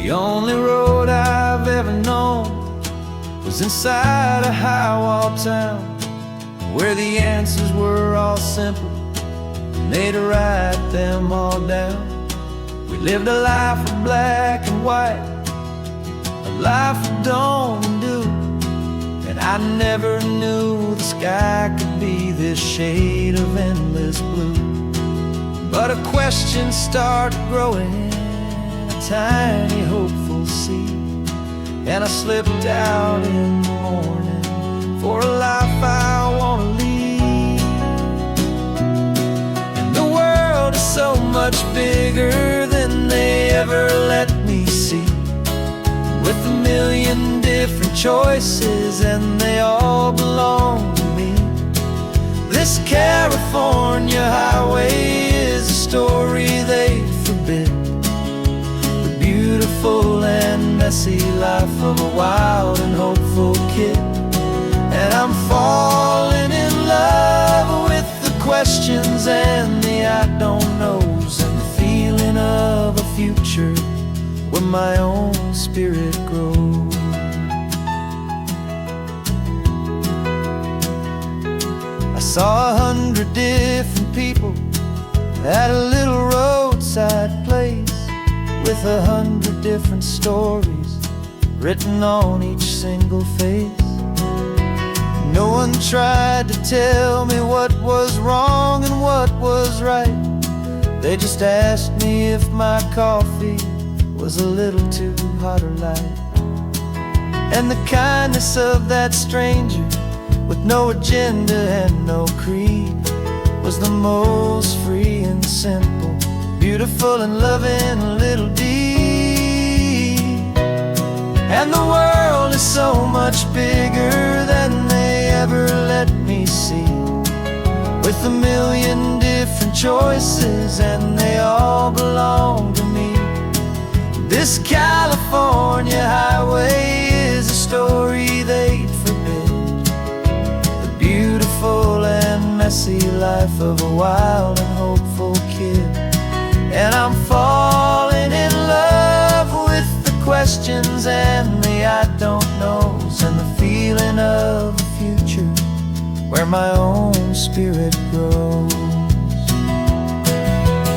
The only road I've ever known was inside a high-wall town, where the answers were all simple and they'd write them all down. We lived a life of black and white, a life of dawn and dew, and I never knew the sky could be this shade of endless blue. But a question started growing, a tiny hopeful seed, and I slipped out in the morning for a life I want to lead. And the world is so much bigger than they ever let me see, with a million different choices and they all belong to me. This California highway is a story they forbid, the beautiful and messy life of a wild and hopeful kid. And I'm falling in love with the questions and the I don't knows, and the feeling of a future where my own spirit grows. I saw 100 different people at a little roadside place, with 100 different stories written on each single face. No one tried to tell me what was wrong and what was right. They just asked me if my coffee was a little too hot or light. And the kindness of that stranger, with no agenda and no creed, was the most free and simple, beautiful and loving little deed. And the world is so much bigger than they ever let me see, with a million different choices and they all belong to me. This California highway is a story they'd forbid, the beautiful and messy life of a wild and hopeful kid. And I'm falling in love with the questions and the I don't knows, and the feeling of a future where my own spirit grows.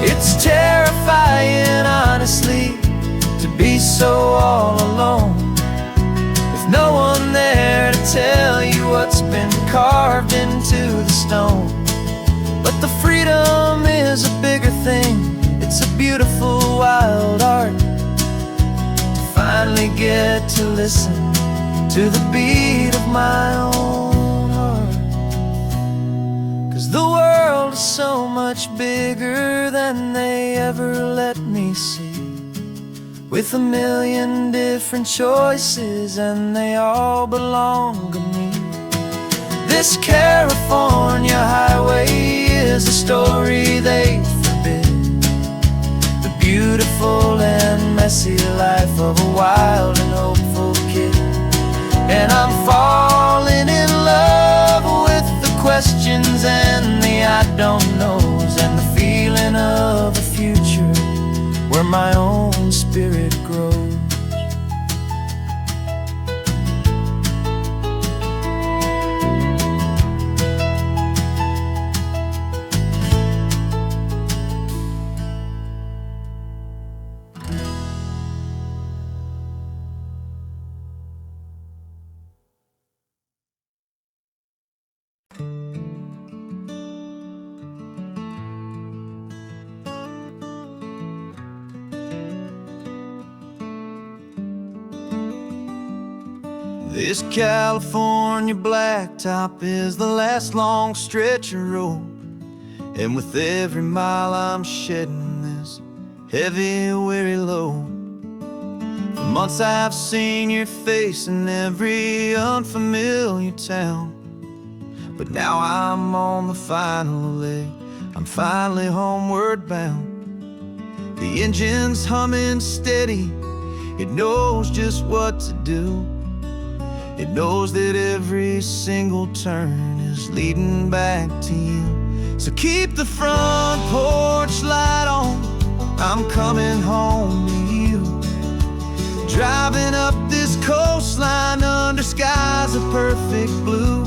It's terrifying, honestly, to be so all alone, with no one there to tell you what's been carved into the stone. But the freedom is a bigger thing, it's a beautiful wild art, to finally get to listen to the beat of my own heart. 'Cause the world is so much bigger than they ever let me see, with a million different choices and they all belong to me. This California highway is a story they forbid, the beautiful and messy life of a wild and hopeful kid. And I'm falling in love with the questions and the I don't knows, and the feeling of a future where my own spirit grows. This California blacktop is the last long stretch of road, and with every mile I'm shedding this heavy, weary load. For months I've seen your face in every unfamiliar town, but now I'm on the final leg, I'm finally homeward bound. The engine's humming steady, it knows just what to do. It knows that every single turn is leading back to you. So keep the front porch light on, I'm coming home to you. Driving up this coastline under skies of perfect blue.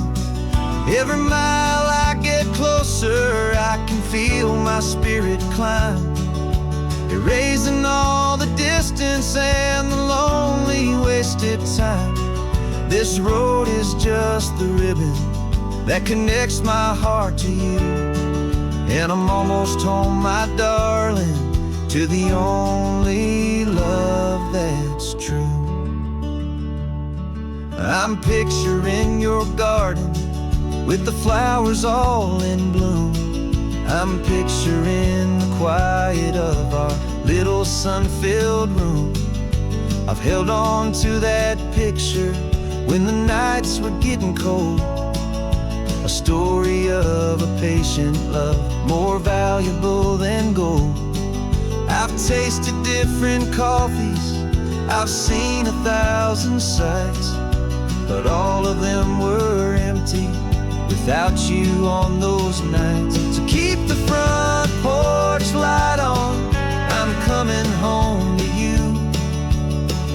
Every mile I get closer, I can feel my spirit climb, erasing all the distance and the lonely wasted time. This road is just the ribbon that connects my heart to you, and I'm almost home, my darling, to the only love that's true. I'm picturing your garden with the flowers all in bloom. I'm picturing the quiet of our little sun-filled room. I've held on to that picture when the nights were getting cold. A story of a patient love, more valuable than gold. I've tasted different coffees, I've seen 1,000 sights, but all of them were empty without you on those nights. So keep the front porch light on, I'm coming home to you.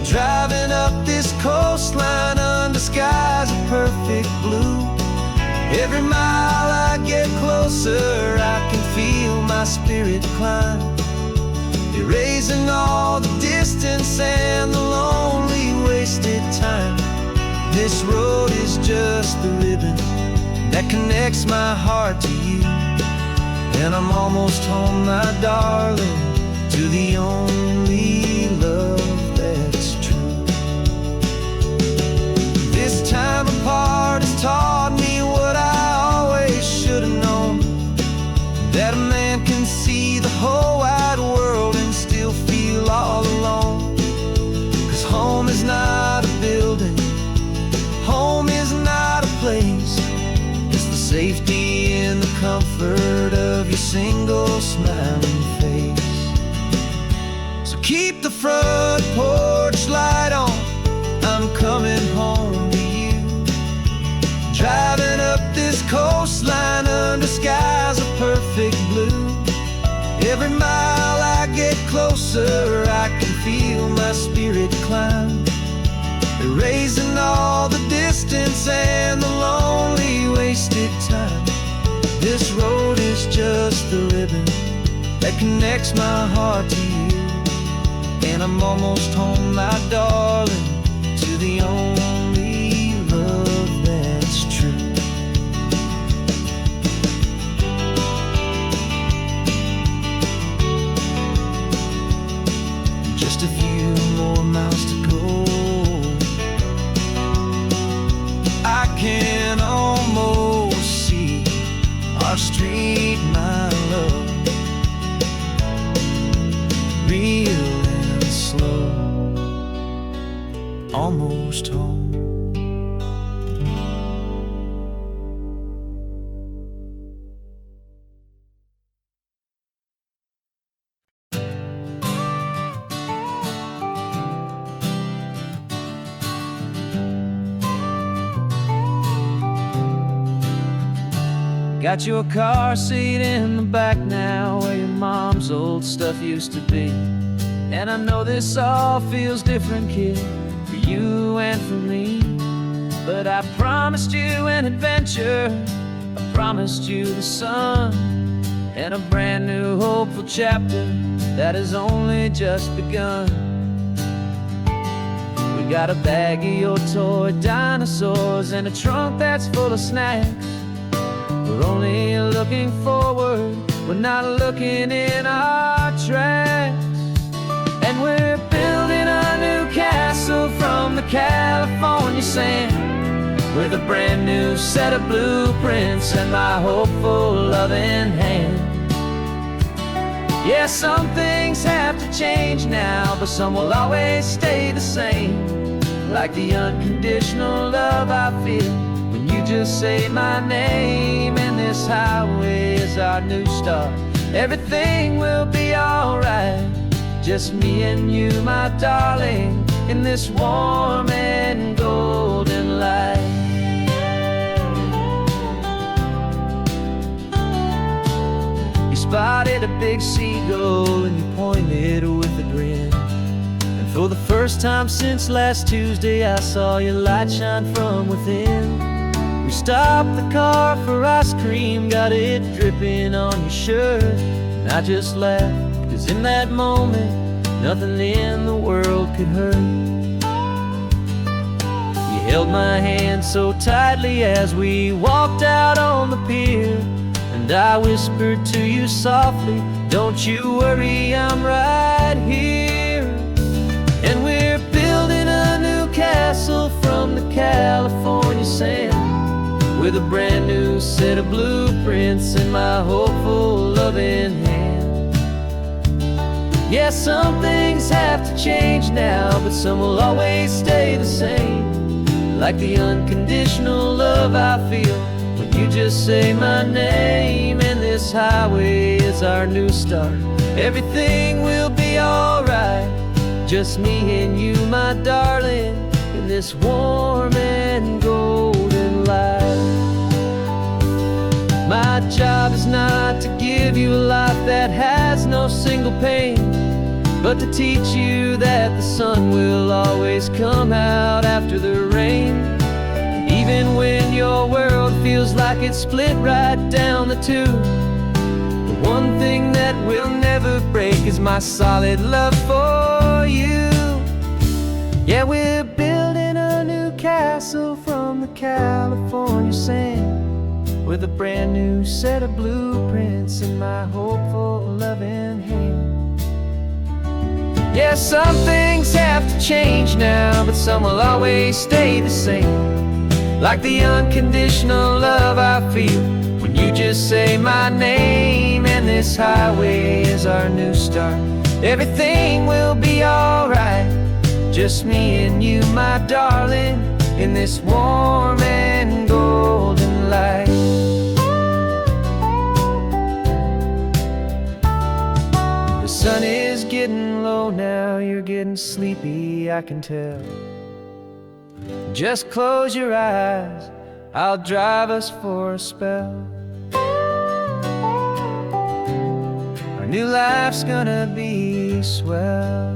Driving up this coastline under skies of perfect blue. Every mile I get closer, I can feel my spirit climb, erasing all the distance and the lonely wasted time. This road is just the ribbon that connects my heart to you, and I'm almost home, my darling, to the only love that's true. This time apart has taught me what I always should have known, that a man can see the whole wide world and still feel all alone. 'Cause home is not a building, home is not a place, it's the safety and the comfort of your single smiling face. So keep the front porch light on, I'm coming home to you. Driving up this coastline under skies of perfect blue. Every mile I get closer, I can feel my spirit climb, erasing all the distance and the lonely wasted time. This road is just the ribbon that connects my heart to you, and I'm almost home, my darling, to the only love that's true. Just a few more miles to go, I can almost see our street, my love, real and slow, almost home. Got your car seat in the back now, where your mom's old stuff used to be. And I know this all feels different, kid, for you and for me. But I promised you an adventure, I promised you the sun, and a brand new hopeful chapter that has only just begun. We got a bag of your toy dinosaurs and a trunk that's full of snacks. We're only looking forward, we're not looking in our tracks. And we're building a new castle from the California sand, with a brand new set of blueprints and my hopeful loving hand. Yeah, some things have to change now, but some will always stay the same. Like the unconditional love I feel when you just say my name. And this highway is our new start, everything will be alright. Just me and you, my darling, in this warm and golden light. You spotted a big seagull and you pointed with a grin, and For the first time since last Tuesday, I saw your light shine from within. We stopped the car for ice cream, got it dripping on your shirt. And I just laughed, 'cause in that moment, nothing in the world could hurt. You held my hand so tightly as we walked out on the pier, and I whispered to you softly, don't you worry, I'm right here. And we're building a new castle from the California sand, with a brand new set of blueprints in my hopeful, loving hand. Yeah, some things have to change now, but some will always stay the same. Like the unconditional love I feel when you just say my name. And this highway is our new start. Everything will be alright, just me and you, my darling, in this warm and golden light. My job is not to give you a life that has no single pain, but to teach you that the sun will always come out after the rain. Even when your world feels like it's split right down the two, the one thing that will never break is my solid love for you. Yeah, we're building a new castle from the California sand, with a brand new set of blueprints in my hopeful, loving hand. Yeah, some things have to change now, but some will always stay the same. Like the unconditional love I feel when you just say my name. And this highway is our new start. Everything will be alright, just me and you, my darling, in this warm and golden light. The sun is getting low now, you're getting sleepy, I can tell. Just close your eyes, I'll drive us for a spell. Our new life's gonna be swell.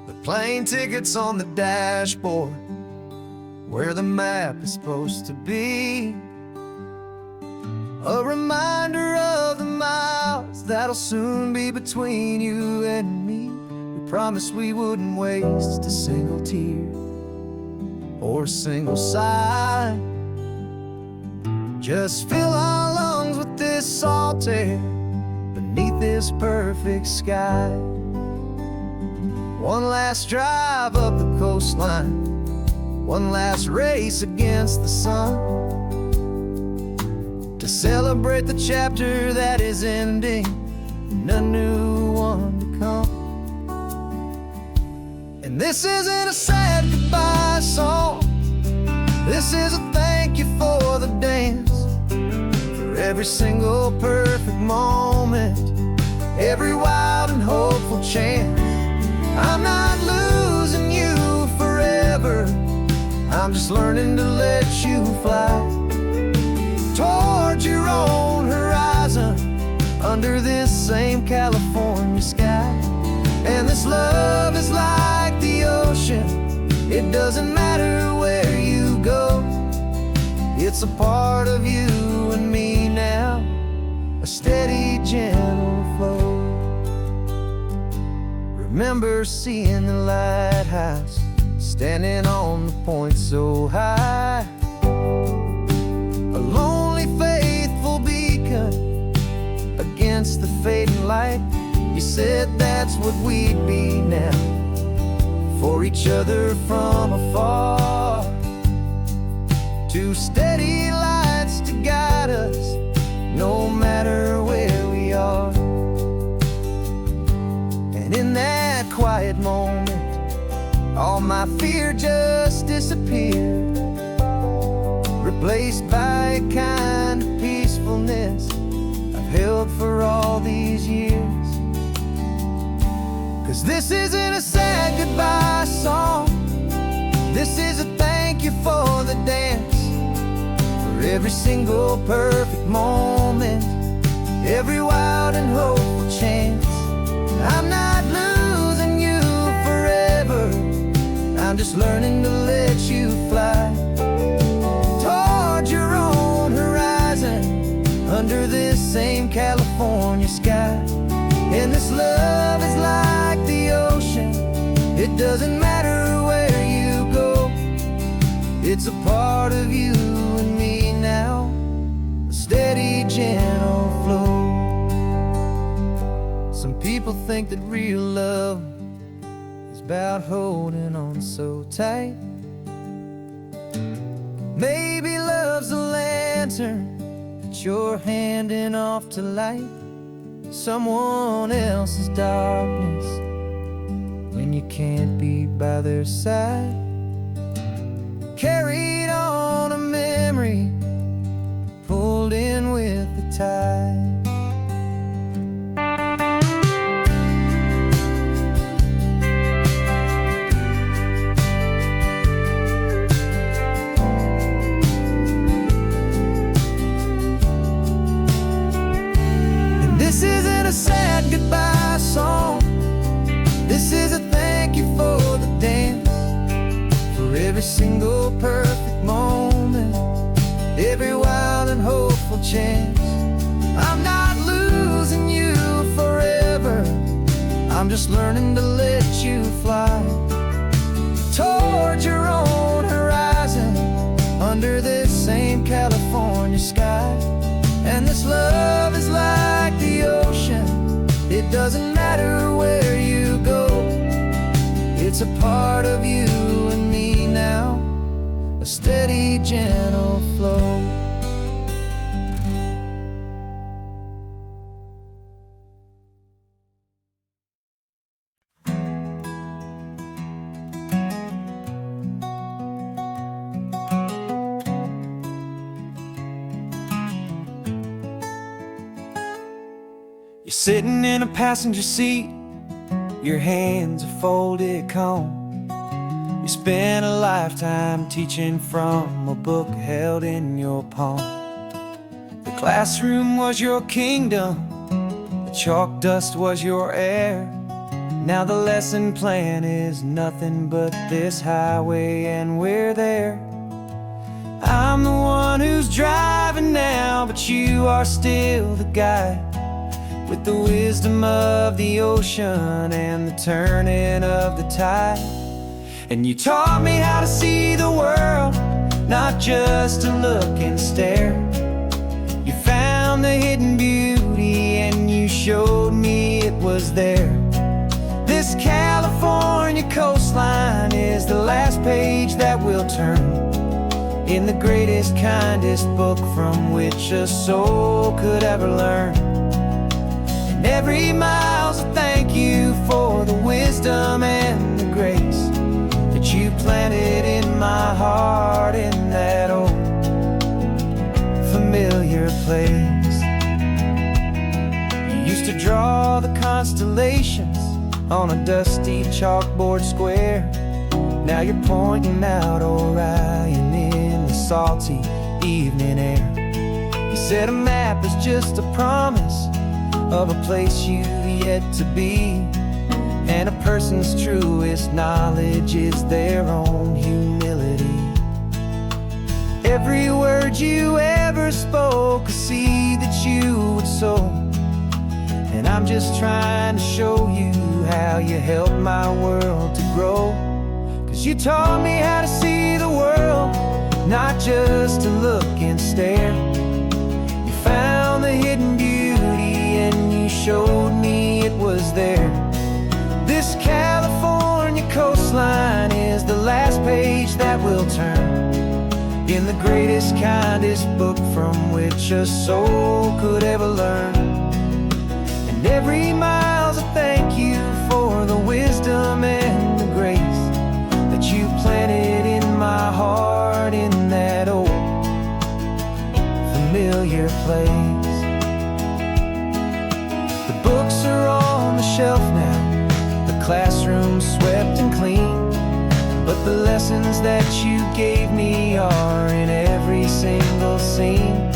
The plane ticket's on the dashboard, where the map is supposed to be. A reminder of the miles that'll soon be between you and me. We promised we wouldn't waste a single tear or a single sigh. Just fill our lungs with this salt air beneath this perfect sky. One last drive up the coastline, one last race against the sun, to celebrate the chapter that is ending and a new one to come. And this isn't a sad goodbye song, this is a thank you for the dance, for every single perfect moment, every wild and hopeful chance. I'm not losing you forever, I'm just learning to let you fly towards your own horizon, under this same California sky. And this love is like the ocean, it doesn't matter where you go, it's a part of you and me now, a steady, gentle flow. Remember seeing the lighthouse, standing on the point so high, a lonely, faithful beacon against the fading light. You said that's what we'd be now, for each other from afar. Two steady lights to guide us, no matter where we are. And in that quiet moment, all my fear just disappeared, replaced by a kind of peacefulness I've held for all these years. 'Cause this isn't a sad goodbye song, this is a thank you you for the dance, for every single perfect moment, every wild and hopeful chance. I'm not losing you forever, I'm just learning to let you fly toward your own horizon, under this same California sky. And this love is like the ocean, it doesn't matter where you go, it's a part of you and me now, a steady, gentle flow. Some people think that real love is about holding on so tight. Maybe love's a lantern that you're handing off to light someone else's darkness when you can't be by their side. Carried on a memory, pulled in with the tide. This isn't a sad goodbye song, this is a thank you for the dance, for every single perfect moment, every wild and hopeful chance. I'm not losing you forever, I'm just learning to let you fly toward your own horizon, under this same California sky. And this love is like the ocean, it doesn't matter where you go, it's a part of you and me now, a steady, gentle flow. You're sitting in a passenger seat, your hands are folded calm. You spent a lifetime teaching from a book held in your palm. The classroom was your kingdom, the chalk dust was your air. Now the lesson plan is nothing but this highway and we're there. I'm the one who's driving now, but you are still the guide, with the wisdom of the ocean and the turning of the tide. And you taught me how to see the world, not just to look and stare. You found the hidden beauty and you showed me it was there. This California coastline is the last page that we'll turn in the greatest, kindest book from which a soul could ever learn. And every mile's a thank you for the wisdom and the grace that you planted in my heart in that old familiar place. You used to draw the constellations on a dusty chalkboard square. Now you're pointing out Orion in the salty evening air. You said a map is just a promise of a place you've yet to be, and a person's truest knowledge is their own humility. Every word you ever spoke, a seed that you would sow, and I'm just trying to show you how you helped my world to grow. 'Cause you taught me how to see the world, not just to look and stare. You found the hidden beauty and you showed me it was there. This California coastline is the last page that we'll turn in the greatest, kindest book from which a soul could ever learn. And every mile's a thank you for the wisdom and the grace that you planted in my heart in that old familiar place. The books are on the shelf now, the classroom swept and clean, but the lessons that you gave me are in every single scene.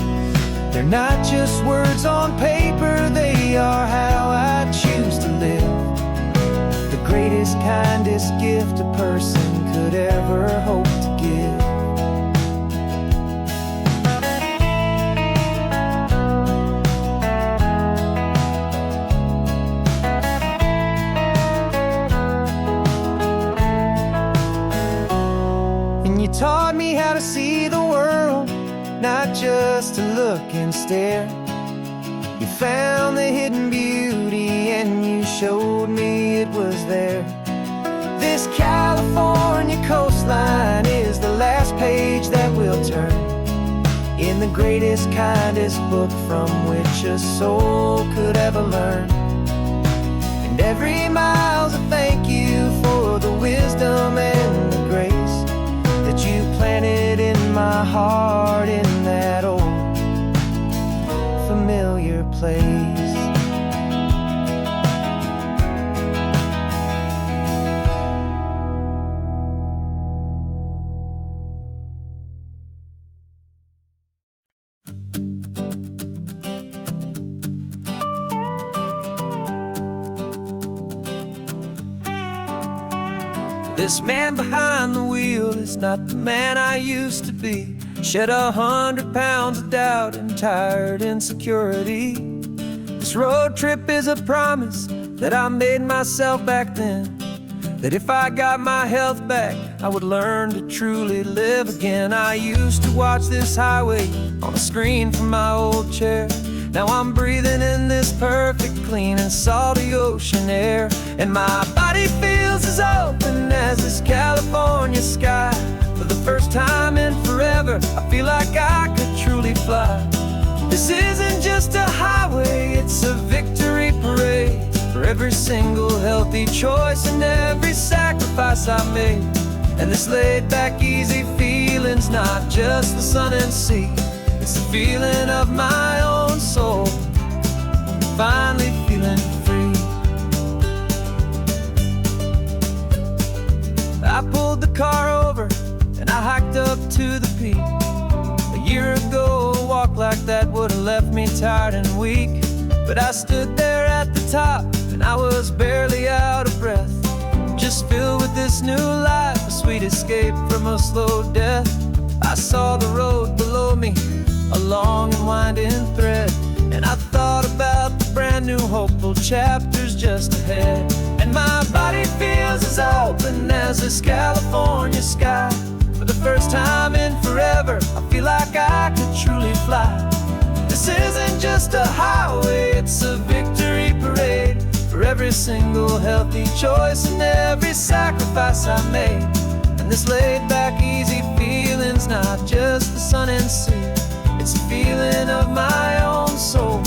They're not just words on paper, they are how I choose to live. The greatest, kindest gift a person could ever hope to give. And you taught me how to see the world, not just to look and stare. You found the hidden beauty and you showed me it was there. This California coastline is the last page that we'll turn in the greatest, kindest book from which a soul could ever learn. And every mile's a thank you for the wisdom and the grace that you planted in my heart in that old familiar place. This man behind the wheel is not the man I used to be. Shed 100 pounds of doubt and tired insecurity. This road trip is a promise that I made myself back then, that if I got my health back, I would learn to truly live again. I used to watch this highway on a screen from my old chair. Now I'm breathing in this perfect, clean and salty ocean air. And my body feels as open as this California sky. For the first time in forever, I feel like I could truly fly. This isn't just a highway, it's a victory parade. For every single healthy choice and every sacrifice I made. And this laid back, easy feeling's not just the sun and sea. It's the feeling of my own soul, finally feeling free. I pulled the car over and I hiked up to the peak. A year ago, a walk like that would have left me tired and weak. But I stood there at the top and I was barely out of breath, just filled with this new life, a sweet escape from a slow death. I saw the road below me, a long and winding thread, and I thought about the brand new hopeful chapters just ahead. And my body feels as open as this California sky. For the first time in forever, I feel like I could truly fly. This isn't just a highway, it's a victory parade. For every single healthy choice and every sacrifice I made. And this laid back, easy feeling's not just the sun and sea. It's a feeling of my own soul,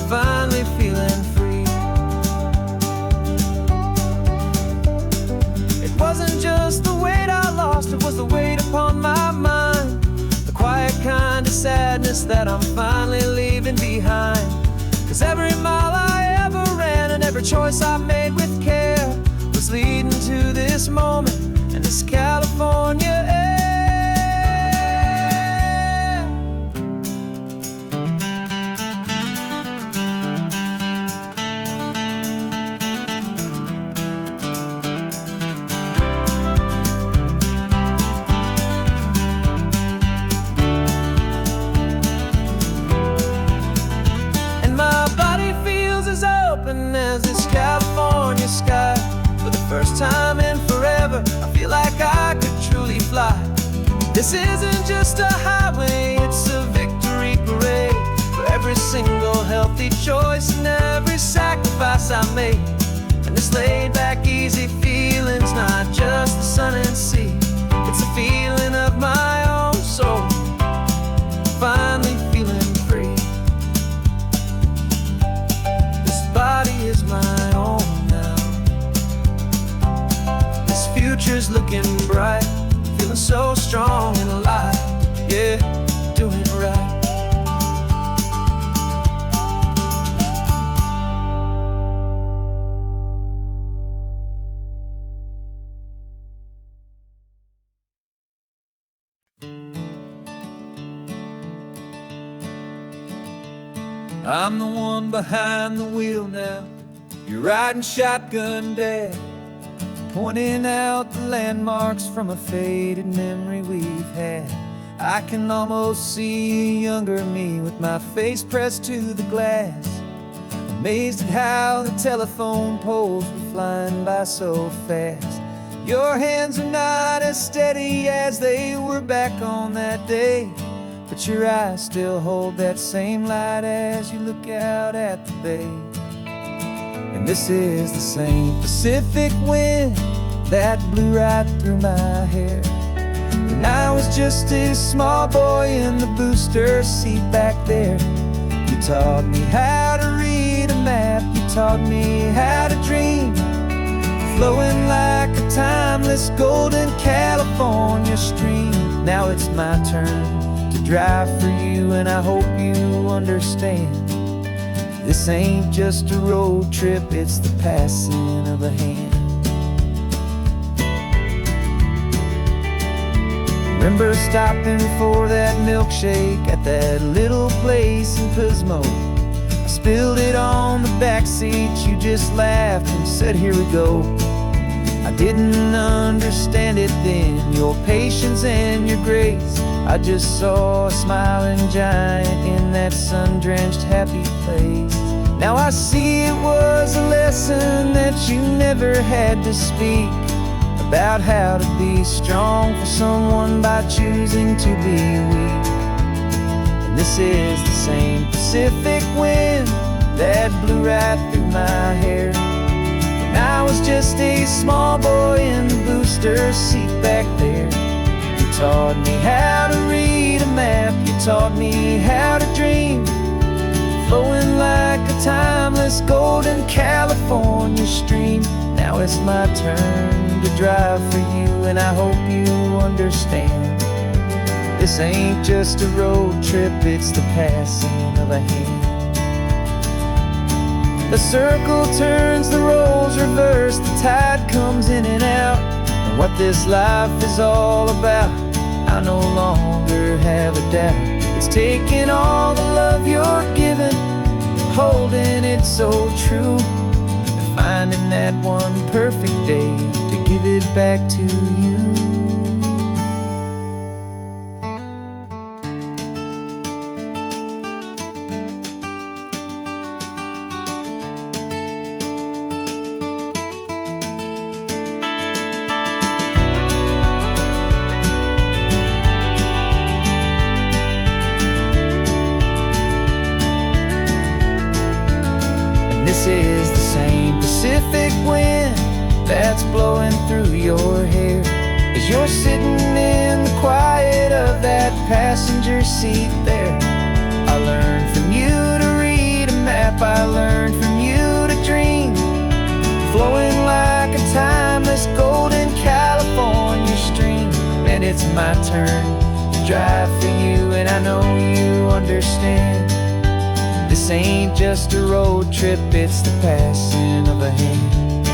finally feeling free. It wasn't just the weight I lost, it was the weight upon my mind. The quiet kind of sadness that I'm finally leaving behind. 'Cause every mile I ever ran and every choice I made with care was leading to this moment and this California air. As this California sky. For the first time in forever, I feel like I could truly fly. This isn't just a highway, it's a victory parade. For every single healthy choice and every sacrifice I made. And this laid back, easy feeling's not just the sun and sea. It's a feeling of my own soul, finally feeling free. Body is my own now. This future's looking bright, feeling so strong and alive. Yeah, doing right. I'm the one behind the wheel now. You're riding shotgun, Dad, pointing out the landmarks from a faded memory we've had. I can almost see a younger me with my face pressed to the glass, amazed at how the telephone poles were flying by so fast. Your hands are not as steady as they were back on that day, but your eyes still hold that same light as you look out at the bay. And this is the same Pacific wind that blew right through my hair when I was just a small boy in the booster seat back there. You taught me how to read a map, you taught me how to dream, flowing like a timeless golden California stream. Now it's my turn to drive for you, and I hope you understand. This ain't just a road trip, it's the passing of a hand. Remember stopping for that milkshake at that little place in Pismo. I spilled it on the back seat, you just laughed and said, "Here we go." I didn't understand it then, your patience and your grace. I just saw a smiling giant in that sun-drenched happy place. Now I see it was a lesson that you never had to speak, about how to be strong for someone by choosing to be weak. And this is the same Pacific wind that blew right through my hair when I was just a small boy in the booster seat back there. You taught me how to read a map, you taught me how to dream, flowing like a timeless golden California stream. Now it's my turn to drive for you, and I hope you understand. This ain't just a road trip, it's the passing of a hand. The circle turns, the roles reverse, the tide comes in and out. And what this life is all about, I no longer have a doubt. It's taking all the love you're giving, holding it so true, and finding that one perfect day to give it back to you. This is the same Pacific wind that's blowing through your hair as you're sitting in the quiet of that passenger seat there. I learned from you to read a map, I learned from you to dream, flowing like a timeless golden California stream. And it's my turn to drive for you, and I know you understand. This ain't just a road trip, it's the passing of a hand.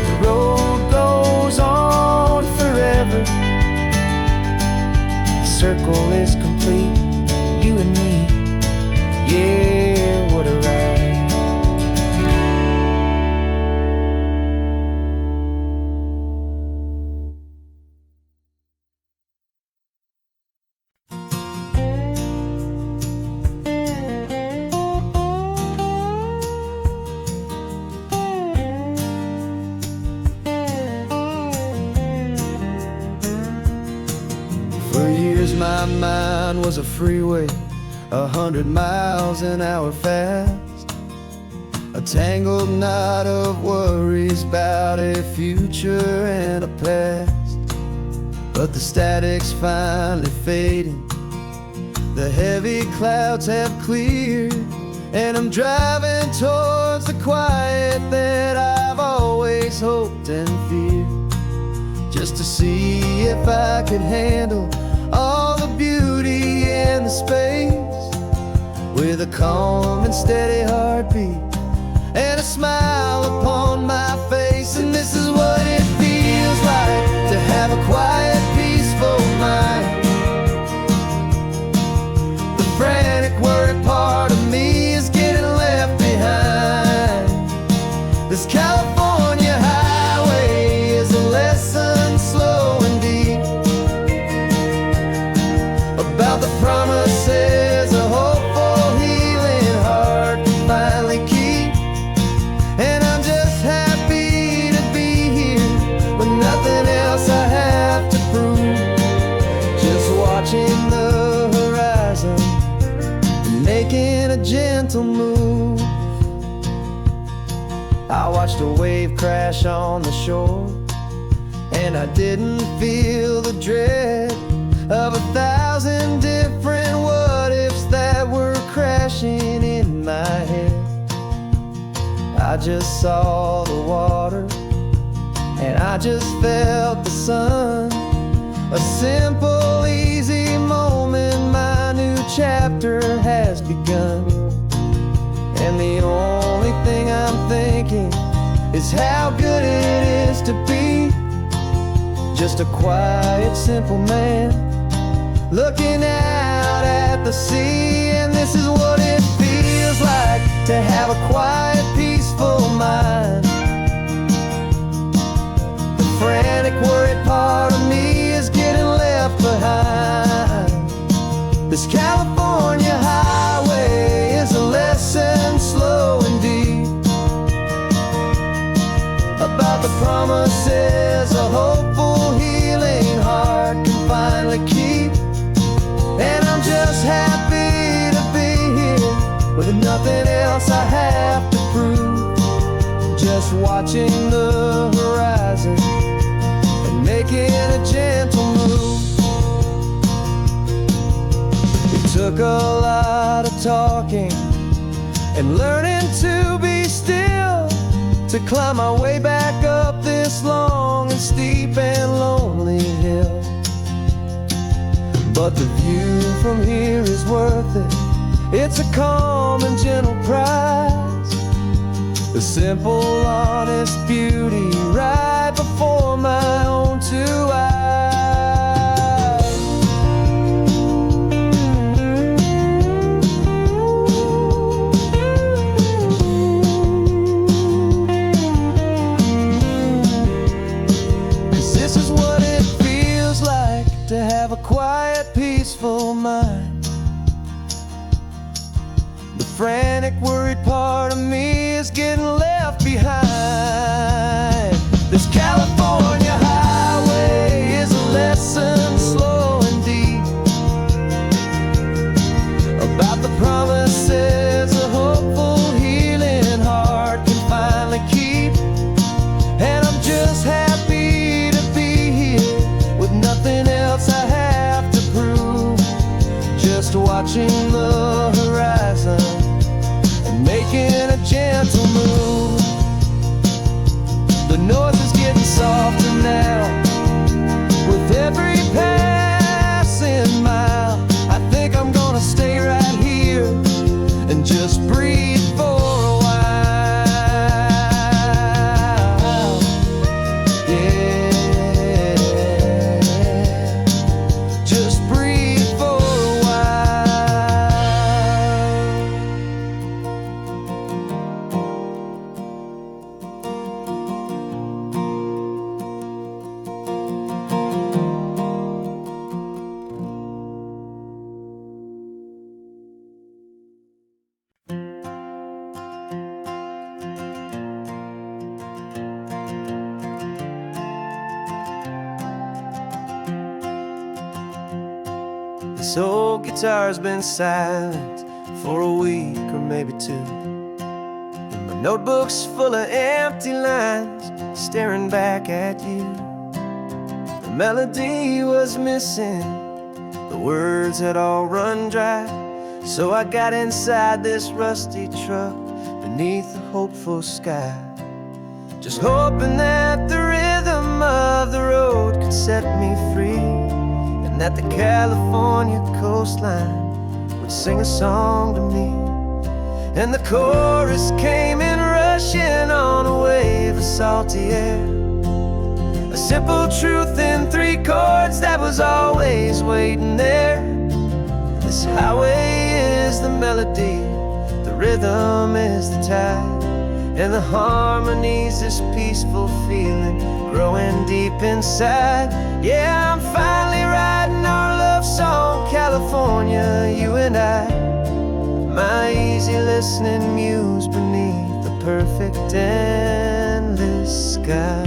The road goes on forever, the circle is complete, you and me, yeah, what a ride. For years my mind was a freeway, 100 miles an hour fast, a tangled knot of worries about a future and a past. But the static's finally fading, the heavy clouds have cleared, and I'm driving towards the quiet that I've always hoped and feared, just to see if I could handle all the beauty and the space, with a calm and steady heartbeat and a smile upon my face. And this is what it feels like to have a quiet, peaceful mind. The frantic work This California highway is a lesson slow and deep about the promises a hopeful, healing heart can finally keep. And I'm just happy to be here with nothing else I have to prove. Just watching the horizon and making a gentle move. I watched a wave crash on the shore, and I didn't feel the dread of 1,000 different what-ifs that were crashing in my head. I just saw the water, and I just felt the sun. A simple, easy moment, my new chapter has begun. And the only thing I'm thinking is how good it is to be just a quiet, simple man looking out at the sea. And this is what it feels like to have a quiet, peaceful mind. The frantic, worried part of me is getting left behind. This California highway is a lesson slow and deep about the promises a hopeful, healing heart can finally keep. And I'm just happy to be here with nothing else I have to prove. Just watching the horizon and making a gentle move. It took a lot of talking and learning to be still to climb my way back up this long and steep and lonely hill. But the view from here is worth it. It's a calm and gentle prize, the simple, honest beauty right before my own two eyes. To have a quiet, peaceful mind. The frantic, worried part of me is getting left behind. This California highway is a lesson slow and deep about the promises a hopeful, healing heart can finally keep. And I'm just happy to be here with nothing else I have to prove. Just watching the horizon and making a gentle move. The noise is getting softer now with every passing mile. I think I'm gonna stay right here and just breathe for a while. This old guitar's been silent for a week or maybe two, and my notebook's full of empty lines staring back at you. The melody was missing, the words had all run dry. So I got inside this rusty truck beneath the hopeful sky, just hoping that the rhythm of the road could set me free, that the California coastline would sing a song to me. And the chorus came in rushing on a wave of salty air, a simple truth in 3 chords that was always waiting there. This highway is the melody, the rhythm is the tide, and the harmonies, this peaceful feeling growing deep inside. Yeah, I'm finally writing our love song, California, you and I. My easy listening muse beneath the perfect endless sky.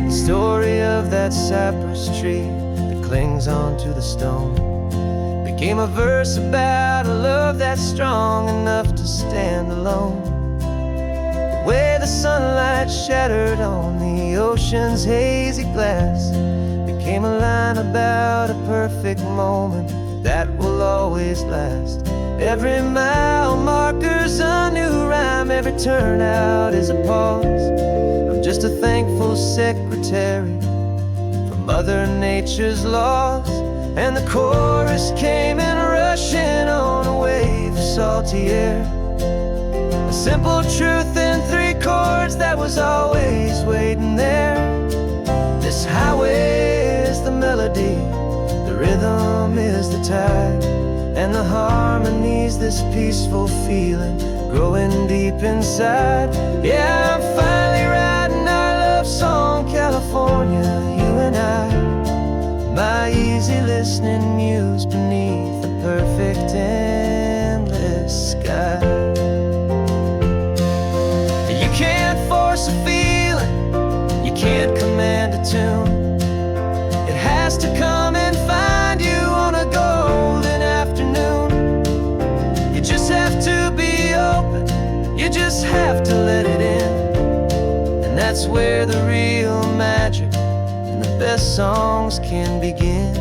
The story of that cypress tree that clings onto the stone became a verse about a love that's strong enough to stand alone. The way the sunlight shattered on the ocean's hazy glass became a line about a perfect moment that will always last. Every mile marker's a new rhyme, every turnout is a pause. I'm just a thankful secretary for Mother Nature's laws. And the chorus came in rushing on a wave of salty air, a simple truth in 3 chords that was always waiting there. This highway is the melody, the rhythm is the tide, and the harmonies, this peaceful feeling growing deep inside. Yeah, I'm finally writing our love song, California, you and I. My easy listening muse beneath the perfect endless sky. You can't force a feeling, you can't command a tune. It has to come and find you on a golden afternoon. You just have to be open, you just have to let it in. And that's where the real magic, the best songs can begin.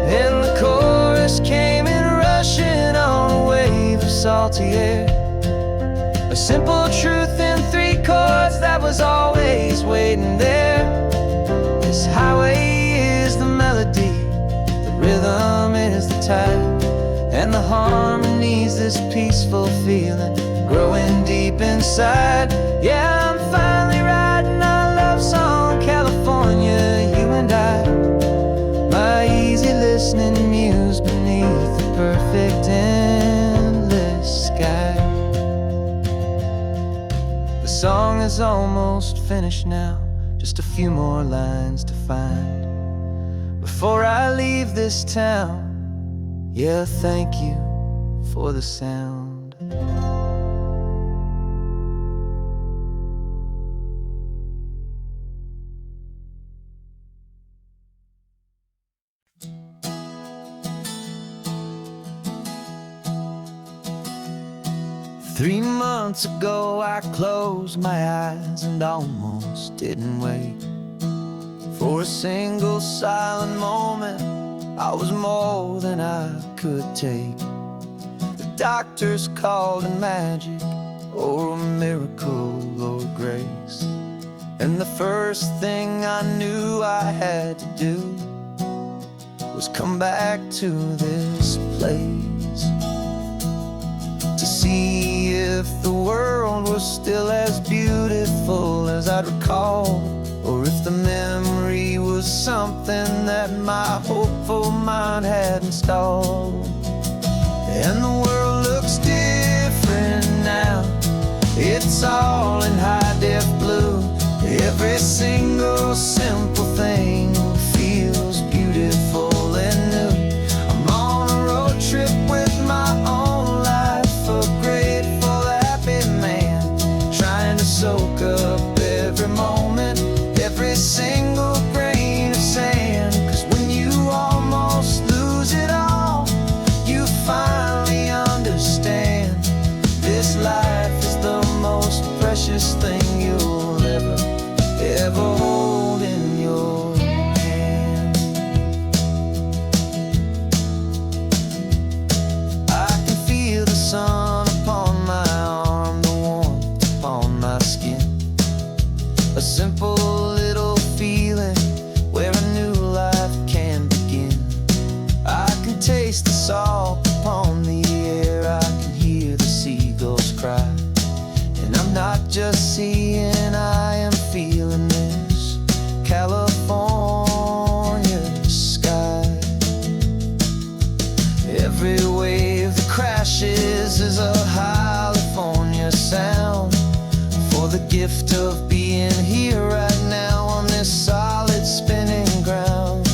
And the chorus came in rushing on a wave of salty air, a simple truth in 3 chords that was always waiting there. This highway is the melody, the rhythm is the tide, and the harmonies, this peaceful feeling growing deep inside. Yeah, I'm finally writing our love song, California, you and I. My easy listening muse beneath the perfect endless sky. The song is almost finished now, just a few more lines to find before I leave this town. Yeah, thank you for the sound. 3 months ago I closed my eyes and almost didn't wait for a single silent moment. I was more than I could take. The doctors called it magic, or a miracle, or grace. And the first thing I knew I had to do was come back to this place, to see if the world was still as beautiful as I'd recall, or if the memory was something that my hopeful mind had installed. And the world looks different now, it's all in high-def blue. Every single simple thing feels beautiful and new. I'm on a road trip with my own life, a grateful, happy man, trying to soak up every moment, every single grain of sand. 'Cause when you almost lose it all, you finally understand this life is the most precious thing you'll ever hold in your hand. I can feel the sun upon my arm, the warmth upon my skin, a just seeing I am feeling this California sky. Every wave that crashes is a California sound, for the gift of being here right now on this solid spinning ground.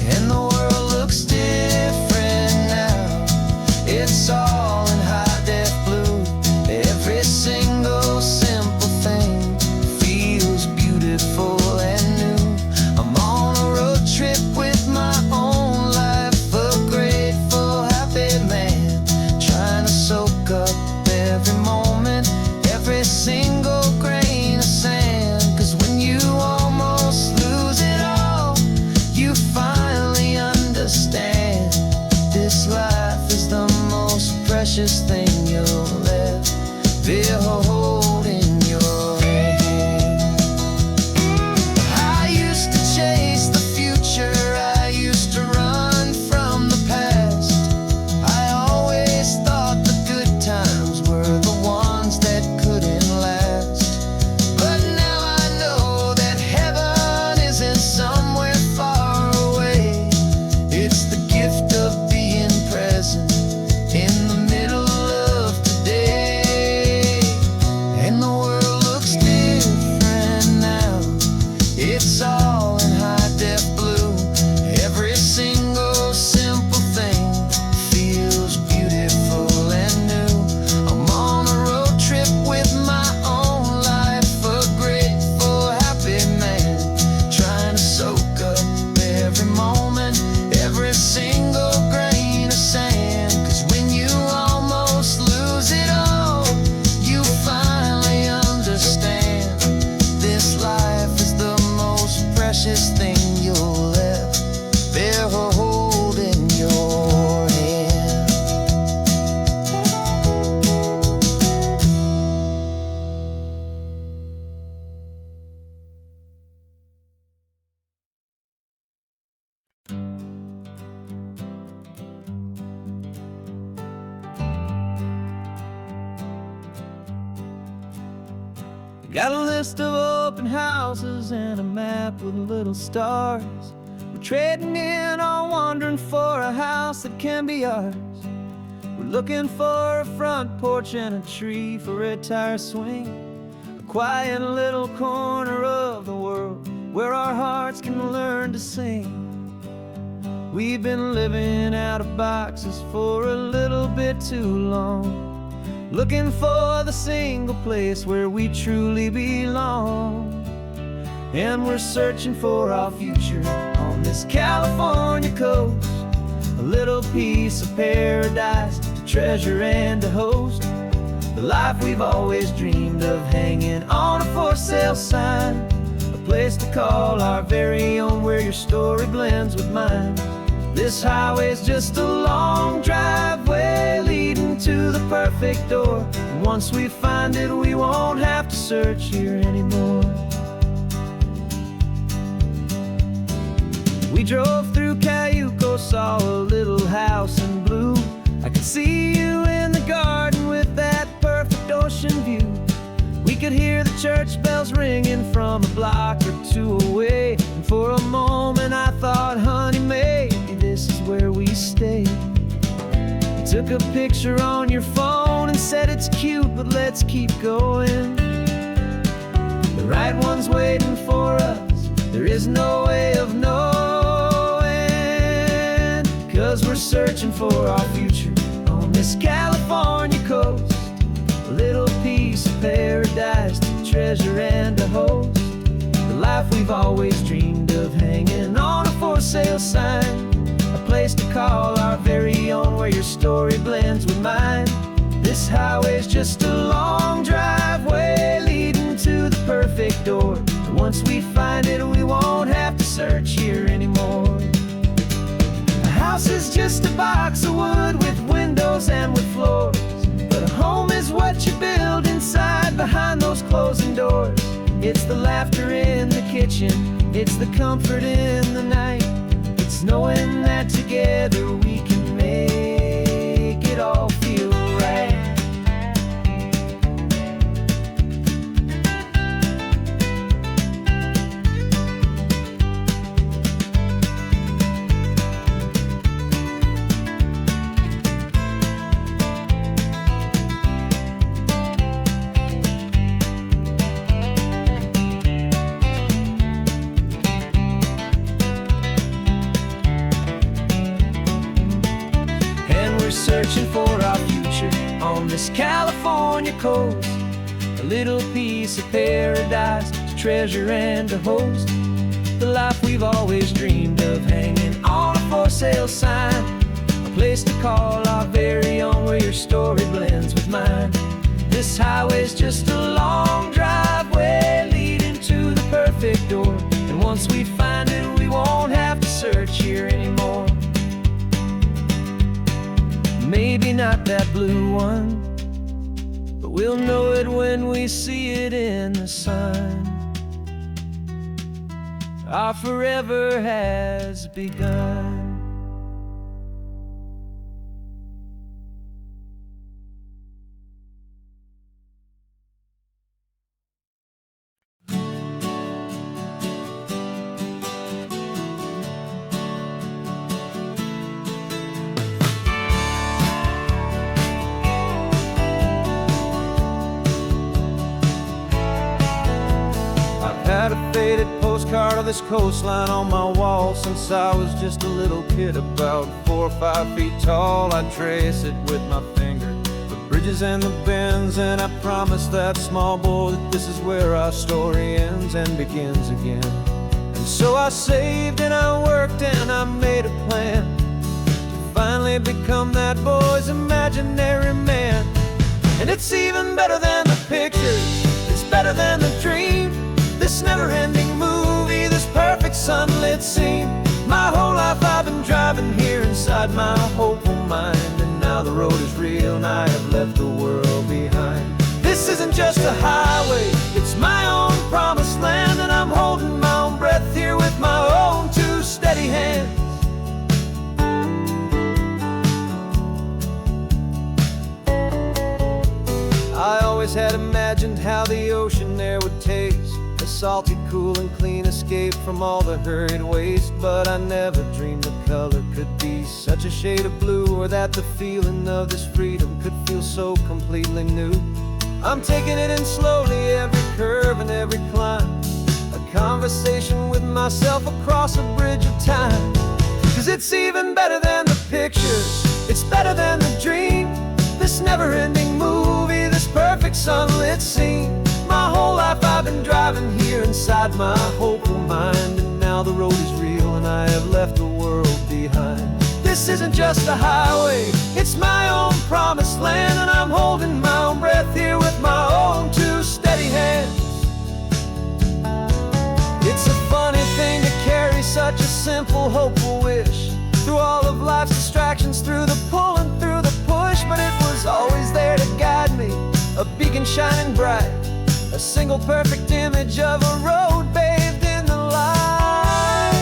And the world looks different now, it's all in high-def blue. Every single simple thing feels beautiful and new. I'm on a road trip with my own life, a grateful, happy man, trying to soak up every moment, every single grain of sand. 'Cause when you almost lose it all, you finally understand this life is the most precious thing you'll ever hold in your hand. I used to chase the future, I used to run from the past. I always thought the good times were the ones that couldn't last. But now I know that heaven isn't somewhere far away. It's the gift of being present in the middle of today. And the world looks different now, it's all in high-def blue. Every single simple thing feels beautiful and new. I'm on a road trip with my own life, a grateful, happy man, trying to soak up every moment, every single grain of sand. 'Cause when you almost lose it all, you finally understand this life is the most precious thing you'll ever hold in your hand. Got a list of open houses and a map with little stars. We're trading in or wandering for a house that can be ours. We're looking for a front porch and a tree for a tire swing, a quiet little corner of the world where our hearts can learn to sing. We've been living out of boxes for a little bit too long, looking for the single place where we truly belong. And we're searching for our future on this California coast, a little piece of paradise to treasure and to host, the life we've always dreamed of hanging on a for sale sign, a place to call our very own where your story blends with mine. This highway's just a long driveway leading to the perfect door, and once we find it we won't have to search here anymore. We drove through Cayuco, saw a little house in blue. I could see you in the garden with that perfect ocean view. We could hear the church bells ringing from a block or two away, and for a moment I thought, honey, maybe this is where we stay. You took a picture on your phone and said it's cute, but let's keep going. The right one's waiting for us, there is no way of knowing, 'cause we're searching for our future on this California coast, a little piece of paradise to treasure and to host, the life we've always dreamed of hanging on a for sale sign, a place to call our very own where your story blends with mine. This highway's just a long driveway leading to the perfect door, and once we find it we won't have to search here anymore. A house is just a box of wood with windows and with floors, but a home is what you build inside behind those closing doors. It's the laughter in the kitchen, it's the comfort in the night, it's knowing that together we can make it all feel right. searching for our future on this California coast. A little piece of paradise to treasure and to host. The life we've always dreamed of, hanging on a for sale sign. A place to call our very own, where your story blends with mine. This highway's just a long driveway leading to the perfect door. And once we find it, we won't have to search here anymore. Maybe not that blue one, but we'll know it when we see it in the sun. Our forever has begun. Had a faded postcard of this coastline on my wall since I was just a little kid, about 4 or 5 feet tall. I trace it with my finger, the bridges and the bends, and I promised that small boy that this is where our story ends and begins again. And so I saved and I worked and I made a plan to finally become that boy's imaginary man. And it's even better than the pictures, it's better than the dream. This never-ending movie, this perfect sunlit scene. My whole life I've been driving here inside my hopeful mind, and now the road is real and I have left the world behind. This isn't just a highway, it's my own promised land, and I'm holding my own breath here with my own 2 steady hands. I always had imagined how the ocean there would taste, a salty, cool and clean escape from all the hurried waste. But I never dreamed the color could be such a shade of blue, or that the feeling of this freedom could feel so completely new. I'm taking it in slowly, every curve and every climb, a conversation with myself across a bridge of time. 'Cause it's even better than the pictures, it's better than the dream. This never-ending movie, this perfect sunlit scene. My whole life I've been driving here inside my hopeful mind, and now the road is real and I have left the world behind. This isn't just a highway, it's my own promised land, and I'm holding my own breath here with my own 2 steady hands. It's a funny thing to carry such a simple, hopeful wish through all of life's distractions, through the pull and through the push. But it was always there to guide me, a beacon shining bright, a single perfect image of a road bathed in the light.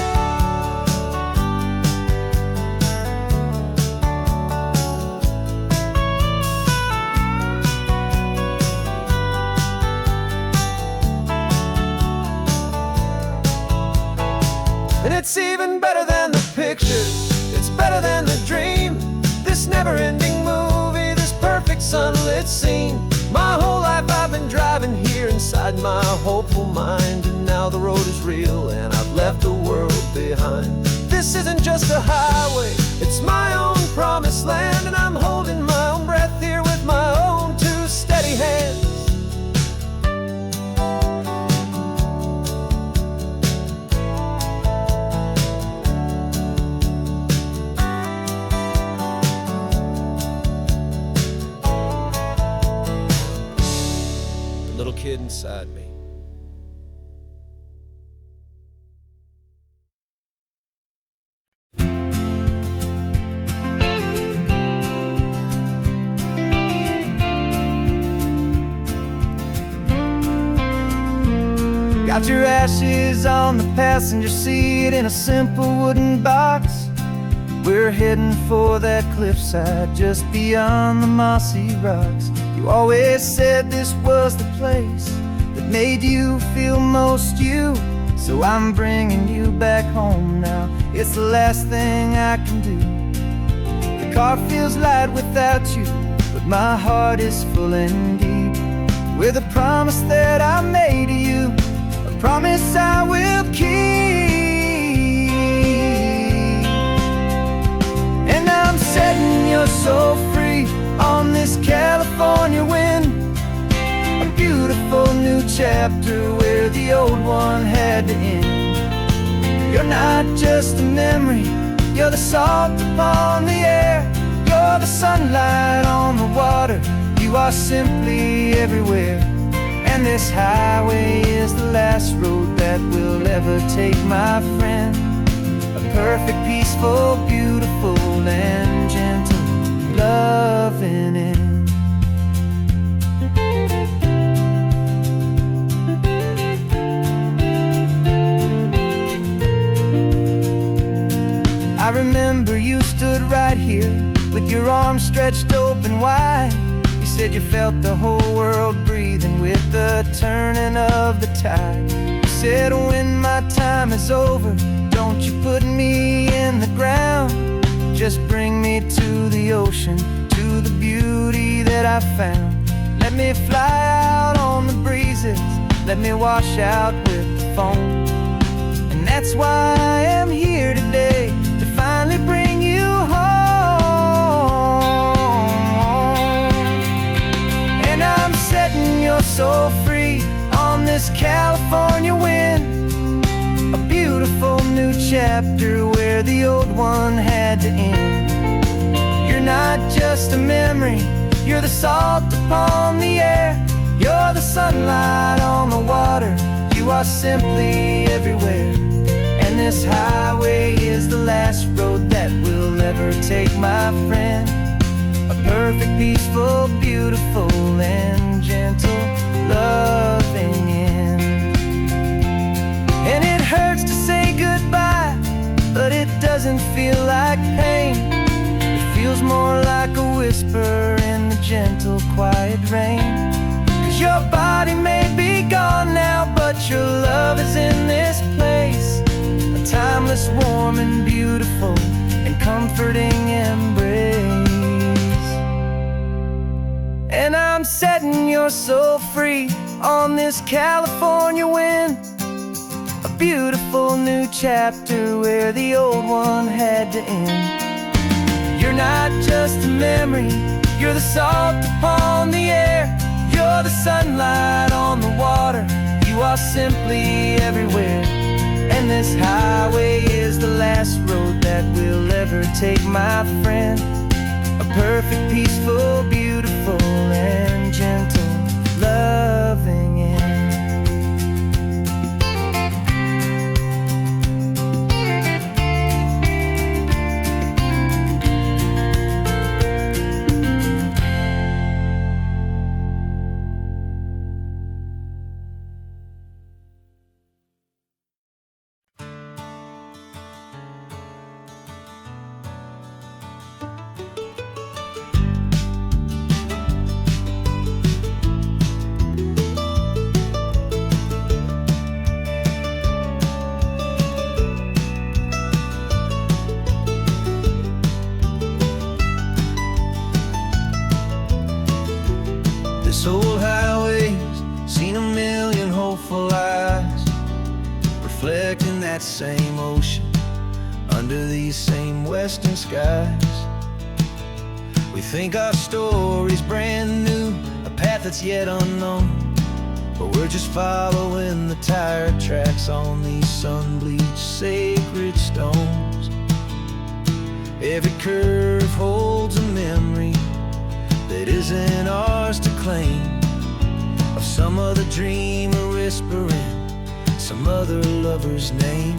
And it's even better than the pictures, it's better than the dream. This never-ending movie, this perfect sunlit scene. My whole life I've been driving here inside my hopeful mind, and now the road is real and I've left the world behind. This isn't just a highway, it's my own promised land, and I'm holding my own breath here with my own 2 steady hands. Kid inside me. Got your ashes on the passenger seat in a simple wooden box. We're heading for that cliffside just beyond the mossy rocks. You always said this was the place that made you feel most you, so I'm bringing you back home now. It's the last thing I can do. The car feels light without you, but my heart is full and deep with a promise that I made to you, a promise I will keep. And I'm setting your soul free this California wind. A beautiful new chapter where the old one had to end. You're not just a memory, you're the salt upon the air. You're the sunlight on the water, you are simply everywhere. And this highway is the last road that we'll ever take, my friend. A perfect, peaceful, beautiful, and gentle, loving end. I remember you stood right here with your arms stretched open wide. You said you felt the whole world breathing with the turning of the tide. You said, when my time is over, don't you put me in the ground. Just bring me to the ocean, to the beauty that I found. Let me fly out on the breezes, let me wash out with the foam. And that's why I am here today, to finally bring you home. And I'm setting your soul free on this California wind. A beautiful new chapter where the old one had to end. You're not just a memory, you're the salt upon the air. You're the sunlight on the water, you are simply everywhere. And this highway is the last road that we'll ever take, my friend. A perfect, peaceful, beautiful, and gentle, loving end. And it hurts to say goodbye, but it doesn't feel like pain. It feels more like a whisper in the gentle, quiet rain. 'Cause your body may be gone now, but your love is in this place. A timeless, warm, and beautiful, and comforting embrace. And I'm setting your soul free on this California wind. A beautiful new chapter where the old one had to end. You're not just a memory, you're the salt upon the air. You're the sunlight on the water, you are simply everywhere. And this highway is the last road that we'll ever take, my friend. A perfect, peaceful, beautiful, and gentle, loving end. This old highway's seen a million hopeful eyes, reflecting that same ocean under these same western skies. We think our story's brand new, a path that's yet unknown, but we're just following the tire tracks on these sun-bleached sacred stones. Every curve holds a memory that isn't ours to claim, of some other dreamer whispering some other lover's name.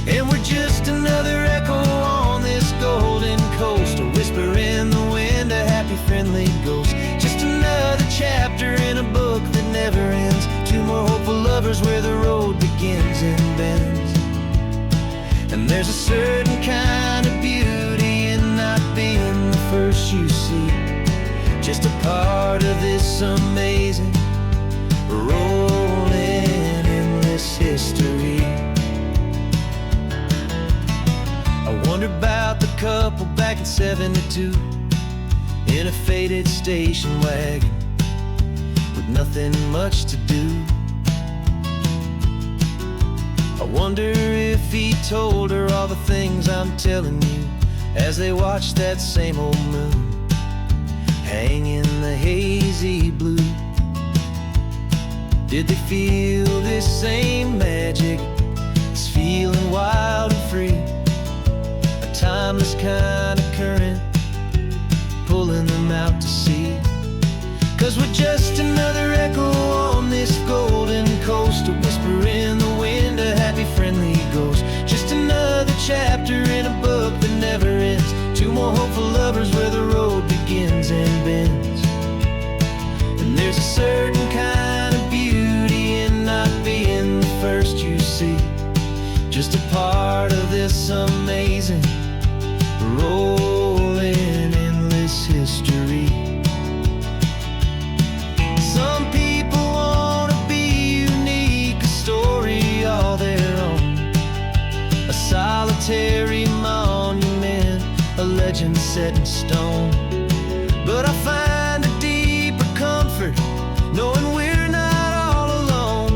And we're just another echo on this golden coast, a whisper in the wind, a happy, friendly ghost. Just another chapter in a book that never ends. Two more hopeful lovers where the road begins and bends. And there's a certain kind of beauty in not being the first you see, just a part of this amazing, rolling, endless history. I wonder about the couple back in '72 in a faded station wagon with nothing much to do. I wonder if he told her all the things I'm telling you as they watched that same old moon hang in the hazy blue. Did they feel this same magic, this feeling wild and free? A timeless kind of current pulling them out to sea. 'Cause we're just another echo on this golden coast, a whisper in the wind, a happy friendly ghost. Just another chapter in a book that never ends. Two more hopeful lovers where the road begins and bends. And there's a certain kind of beauty in not being the first you see. Just a part of this amazing, rolling, endless history. Some people want to be unique, a story all their own, a solitary monument, a legend set in stone. But I find a deeper comfort knowing we're not all alone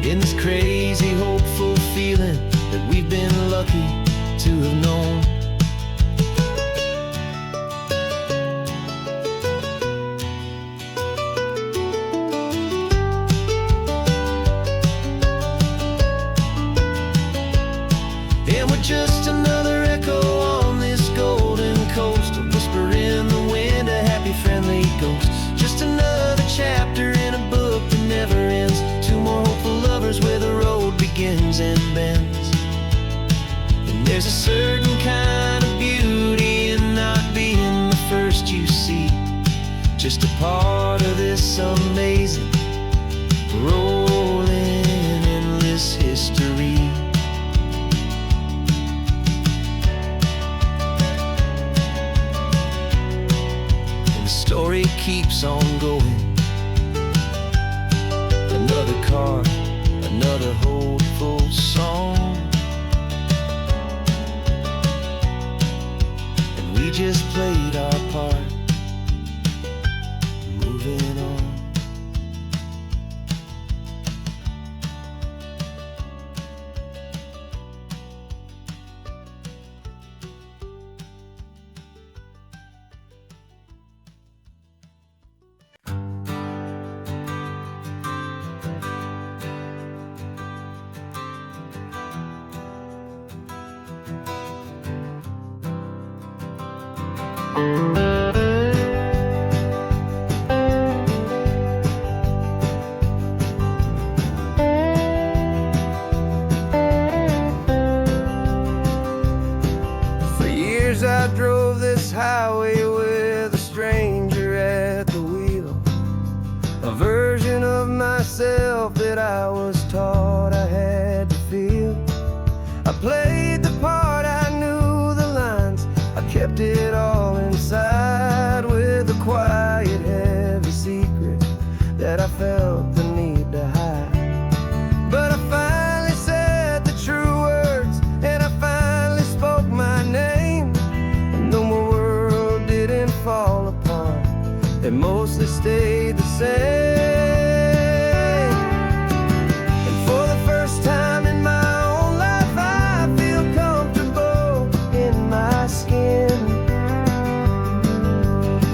in this crazy, hopeful feeling that we've been lucky to have known. And we're just another echo on this golden coast, a whisper in the wind, a happy friendly ghost. Just another chapter in a book that never ends. Two more hopeful lovers where the road begins and bends. And there's a certain kind of beauty in not being the first you see. Just a part of this amazing, rolling, endless history. Story keeps on going. Another card, another hopeful song, and we just played our part, moving on. For years I drove this highway with a stranger at the wheel, a version of myself that I was taught I had to feel. I played the part, I knew the lines, I kept it all inside with a quiet, heavy secret that I felt the need to hide. But I finally said the true words, and I finally spoke my name. And though my world didn't fall apart, it mostly stayed the same. And for the first time in my own life, I feel comfortable in my skin.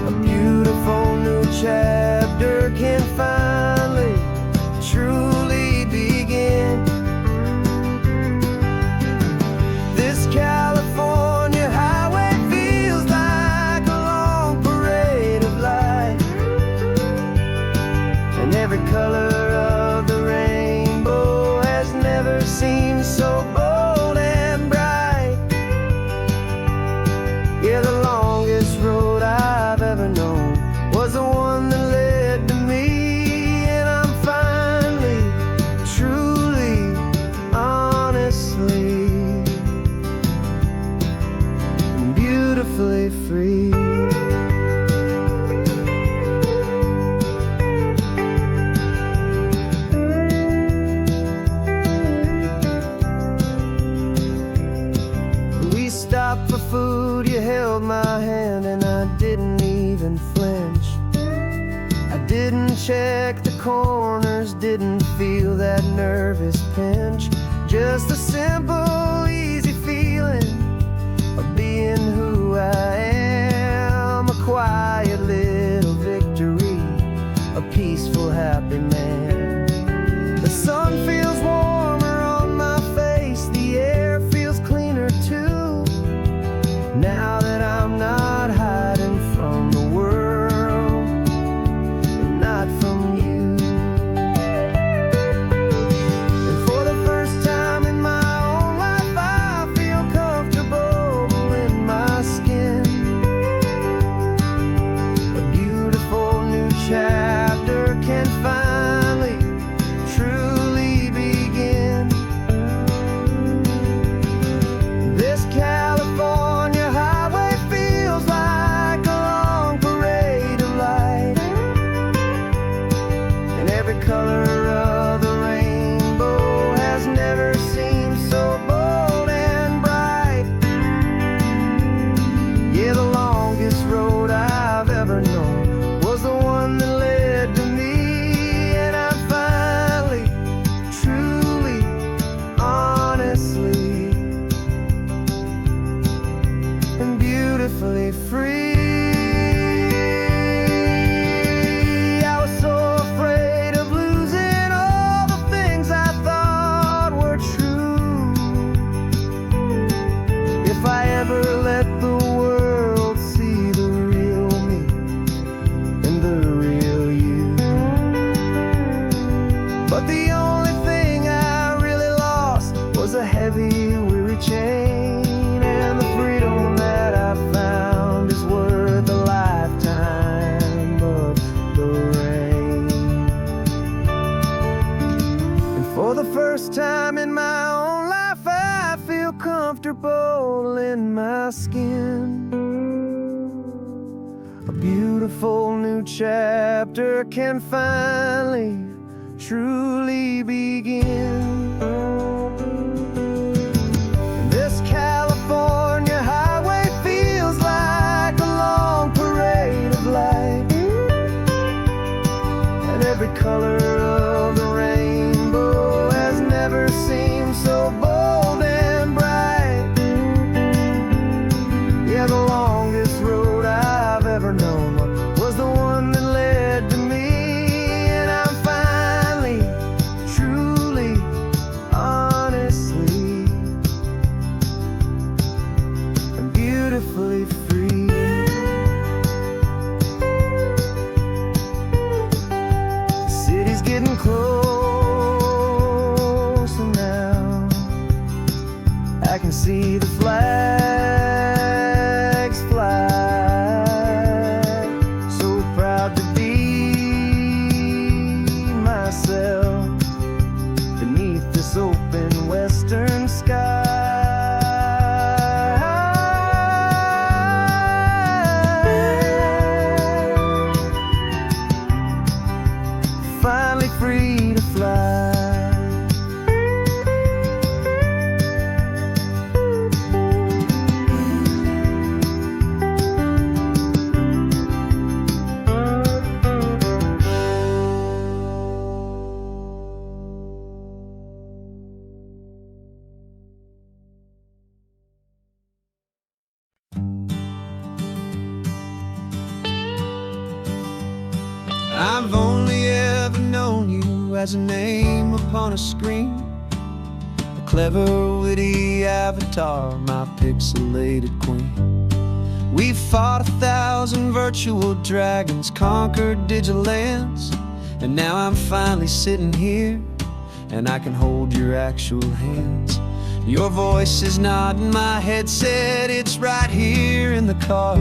A beautiful new chapter can finally, truly begin. This California highway feels like a long parade of light, and every color of the rainbow has never seemed so bold and bright. Yeah, the longest road I've ever known was the one that led to me, and I'm finally, truly, honestly, beautifully free. We stopped for food, you held my hand, and I didn't even flinch. I didn't check the corners, didn't feel that nervous pinch. Just a simple, easy feeling of being who I am, a quiet living peaceful, happy man. The sun feels warmer on my face, the air feels cleaner too, now that I'm not hiding from the world and not from you. And for the first time in my own life, I feel comfortable in my skin. A beautiful new chapter can finally truly begin. This California highway feels like a long parade of light, and every color of the rainbow has never seemed so bold and bright. Yeah, the longest road I've ever known was the one that led to me, and I'm finally, truly, honestly, and beautifully free. I was so afraid of losing all the things I thought were true. If I ever let the world see the real me and the real you. But the only thing I really lost was a heavy, weary chain, and the freedom that I found is worth a lifetime of the rain. And for the first time in my own life, I feel comfortable in my skin. A beautiful new chapter can finally, truly begin. This California highway feels like a long parade of light, and every color of the rainbow has never seemed so bold and bright. Yeah, the longest road I've ever known was the one that led to me, and I'm finally, truly, honestly, and beautifully free. The city's getting closer now. I can see the flags fly. So proud to be myself beneath this open western sky. Finally free to fly. I've only ever known you as a name upon a screen, a clever, witty avatar, my pixelated queen. We've fought 1,000 virtual dragons, conquered digital lands, and now I'm finally sitting here, and I can hold your actual hands. Your voice is not in my headset, it's right here in the car,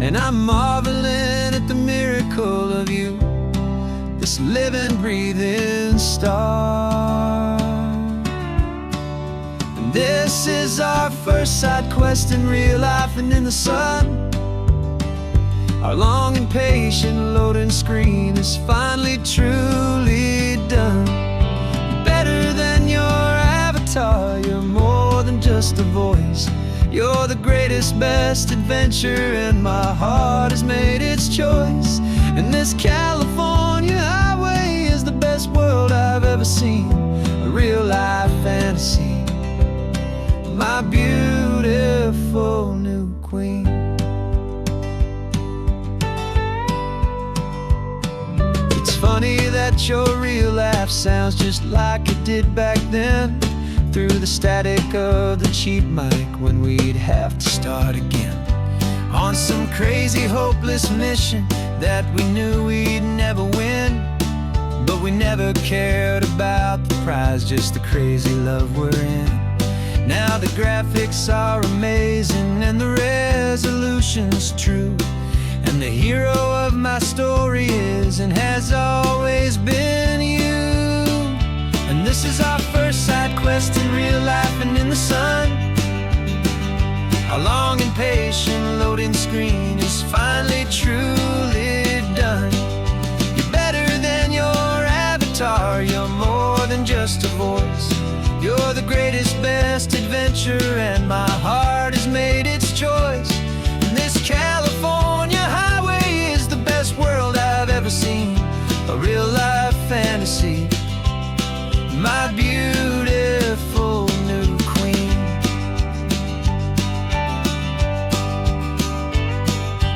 and I'm marveling at the miracle of you, this living, breathing star. And this is our first side quest in real life and in the sun. Our long and patient loading screen is finally truly done. Better than your avatar, you're more than just a voice. You're the greatest, best adventure, and my heart has made its choice. And this California highway is the best world I've ever seen, a real-life fantasy, my beautiful new queen. funny that your real laugh sounds just like it did back then, through the static of the cheap mic when we'd have to start again on some crazy hopeless mission that we knew we'd never win. But we never cared about the prize, just the crazy love we're in. Now the graphics are amazing and the resolution's true, and the hero of my story is and has always been you. And this is our first side quest in real life and in the sun. Our long and patient loading screen is finally truly done. You're better than your avatar, you're more than just a voice. You're the greatest, best adventure, and my heart has made its choice. And this California highway is the best world I've ever seen, a real life fantasy, my beautiful new queen.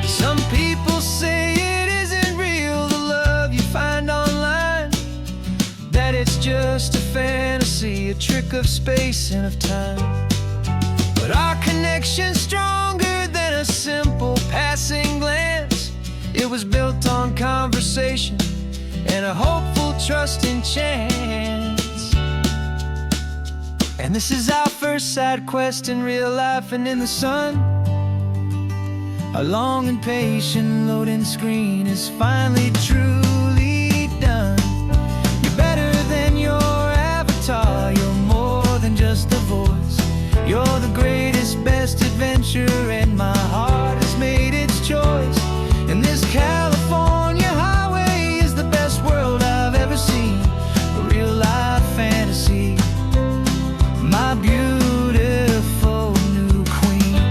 Some people say it isn't real, the love you find online, that it's just a fantasy, a trick of space and of time. But our connection's stronger than a simple passing glance. It was built on conversation and a hopeful, trusting chance. And this is our first side quest in real life and in the sun. Our long and patient loading screen is finally truly done. You're better than your avatar, you're more than just a voice. You're the greatest, best adventure, and my heart has made its choice. And this California highway is the best world I've ever seen, a real life fantasy, my beautiful new queen.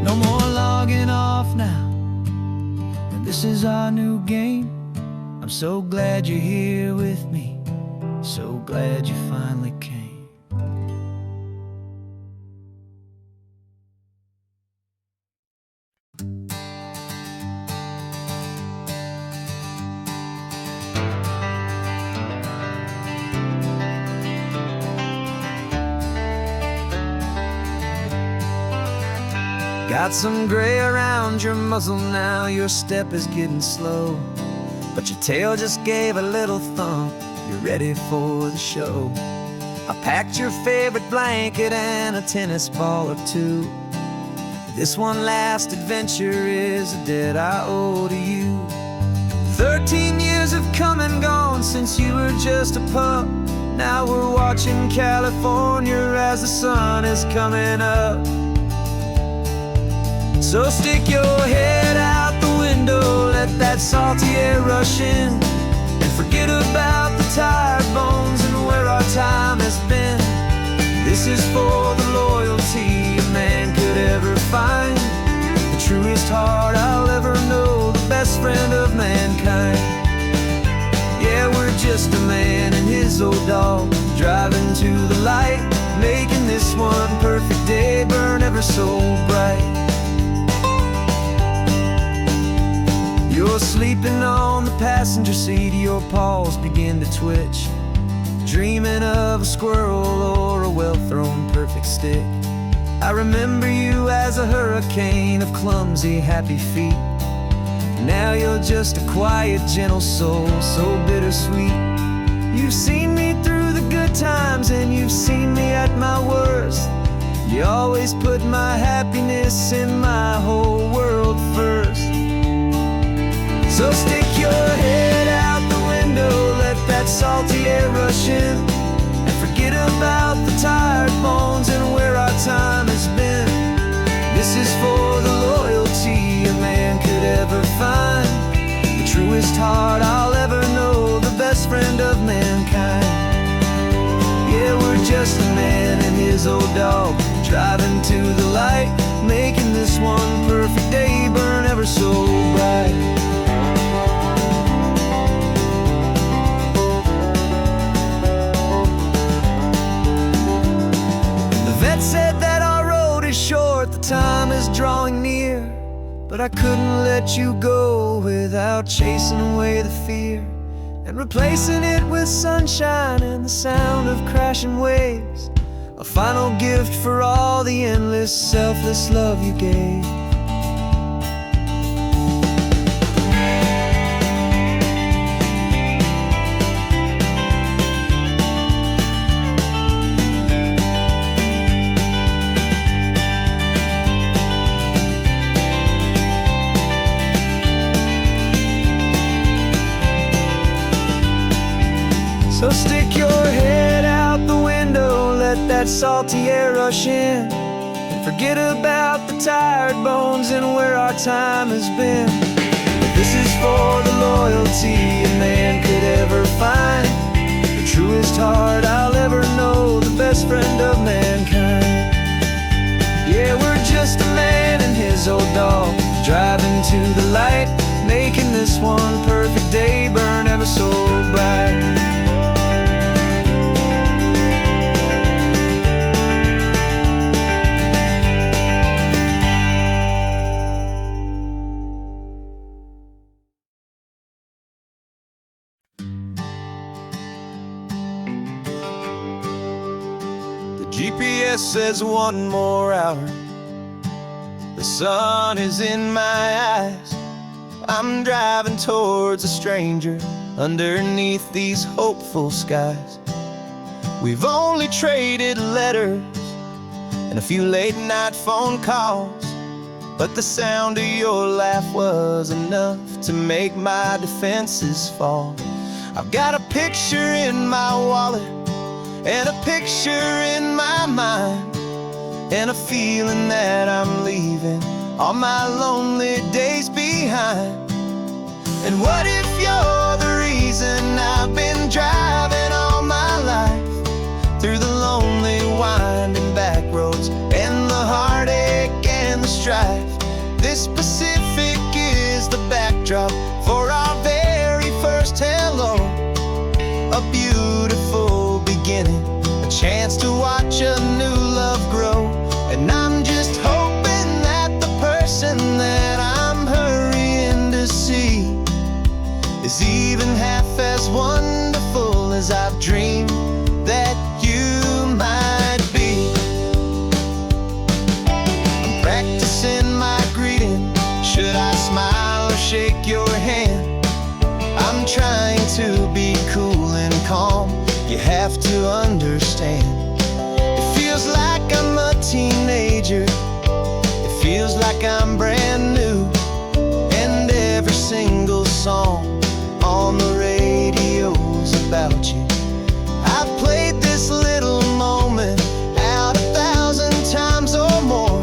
No more logging off now, and this is our new game. I'm so glad you're here with me, so glad you finally came. Got some gray around your muzzle now, your step is getting slow, but your tail just gave a little thump, you're ready for the show. I packed your favorite blanket and a tennis ball or two. This one last adventure is a debt I owe to you. 13 years have come and gone since you were just a pup. Now we're watching California as the sun is coming up. So stick your head out the window, let that salty air rush in, and forget about the tired bones and where our time has been. This is for the loyalty a man could ever find, the truest heart I'll ever know, the best friend of mankind. Yeah, we're just a man and his old dog, driving to the light, making this one perfect day burn ever so bright. You're sleeping on the passenger seat, your paws begin to twitch, dreaming of a squirrel or a well-thrown perfect stick. I remember you as a hurricane of clumsy, happy feet. Now you're just a quiet, gentle soul, so bittersweet. You've seen me through the good times and you've seen me at my worst. You always put my happiness in my whole world first. So stick your head out the window, let that salty air rush in, and forget about the tired bones and where our time has been. This is for the loyalty a man could ever find, the truest heart I'll ever know, the best friend of mankind. Yeah, we're just a man and his old dog, driving to the light, making this one perfect day burn ever so bright. Vet said that our road is short, the time is drawing near, but I couldn't let you go without chasing away the fear and replacing it with sunshine and the sound of crashing waves. A final gift for all the endless, selfless love you gave. So stick your head out the window, let that salty air rush in, and forget about the tired bones and where our time has been. This is for the loyalty a man could ever find, the truest heart I'll ever know, the best friend of mankind. Yeah, we're just a man and his old dog, driving to the light, making this one perfect day burn ever so bright. GPS says one more hour. The sun is in my eyes. I'm driving towards a stranger underneath these hopeful skies. We've only traded letters and a few late night phone calls, but the sound of your laugh was enough to make my defenses fall. I've got a picture in my wallet and a picture in my mind, and a feeling that I'm leaving all my lonely days behind. And what if you're the reason I've been driving all my life, through the lonely winding back roads and the heartache and the strife? This Pacific is the backdrop for our very first hello, a beautiful beginning, a chance to watch a new love grow. And I'm just hoping that the person that I'm hurrying to see is even half as wonderful as I've dreamed that you might be. I'm practicing my greeting. Should I smile or shake your hand? I'm trying to be cool and calm. You have to understand, it feels like I'm a teenager, it feels like I'm brand new, and every single song on the radio's about you. I've played this little moment out 1,000 times or more,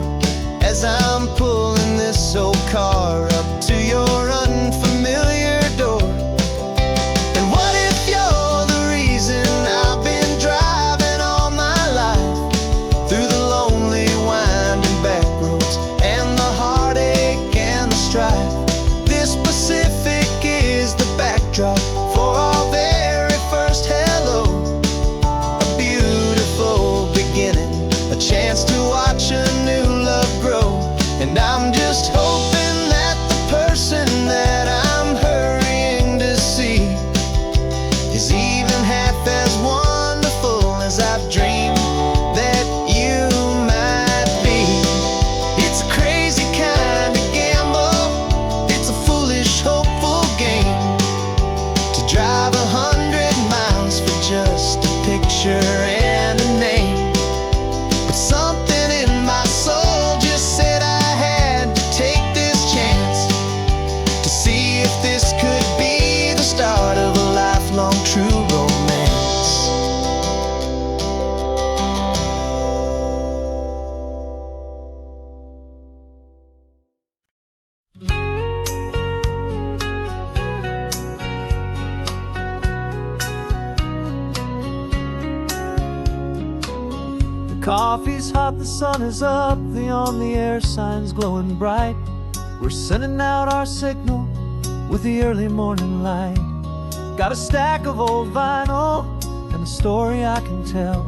as I'm pulling this old car up to your unfamiliar door. And what if you're the reason I've been driving all my life, through the lonely winding back roads and the heartache and the strife? This Pacific is the backdrop for our very first hello, a beautiful beginning, a chance to watch a new love grow. And I'm just hoping that the person that I'm hurrying to see is even half as wonderful as I've dreamed that you might be. It's a crazy kind of gamble, it's a foolish, hopeful game, to drive 100 miles for just a picture and a name. But something in my soul just said I had to take this chance, to see if this could be the start of a lifelong true romance. The coffee's hot, the sun is up, the on-the-air sign's glowing bright. We're sending out our signal with the early morning light. Got a stack of old vinyl and a story I can tell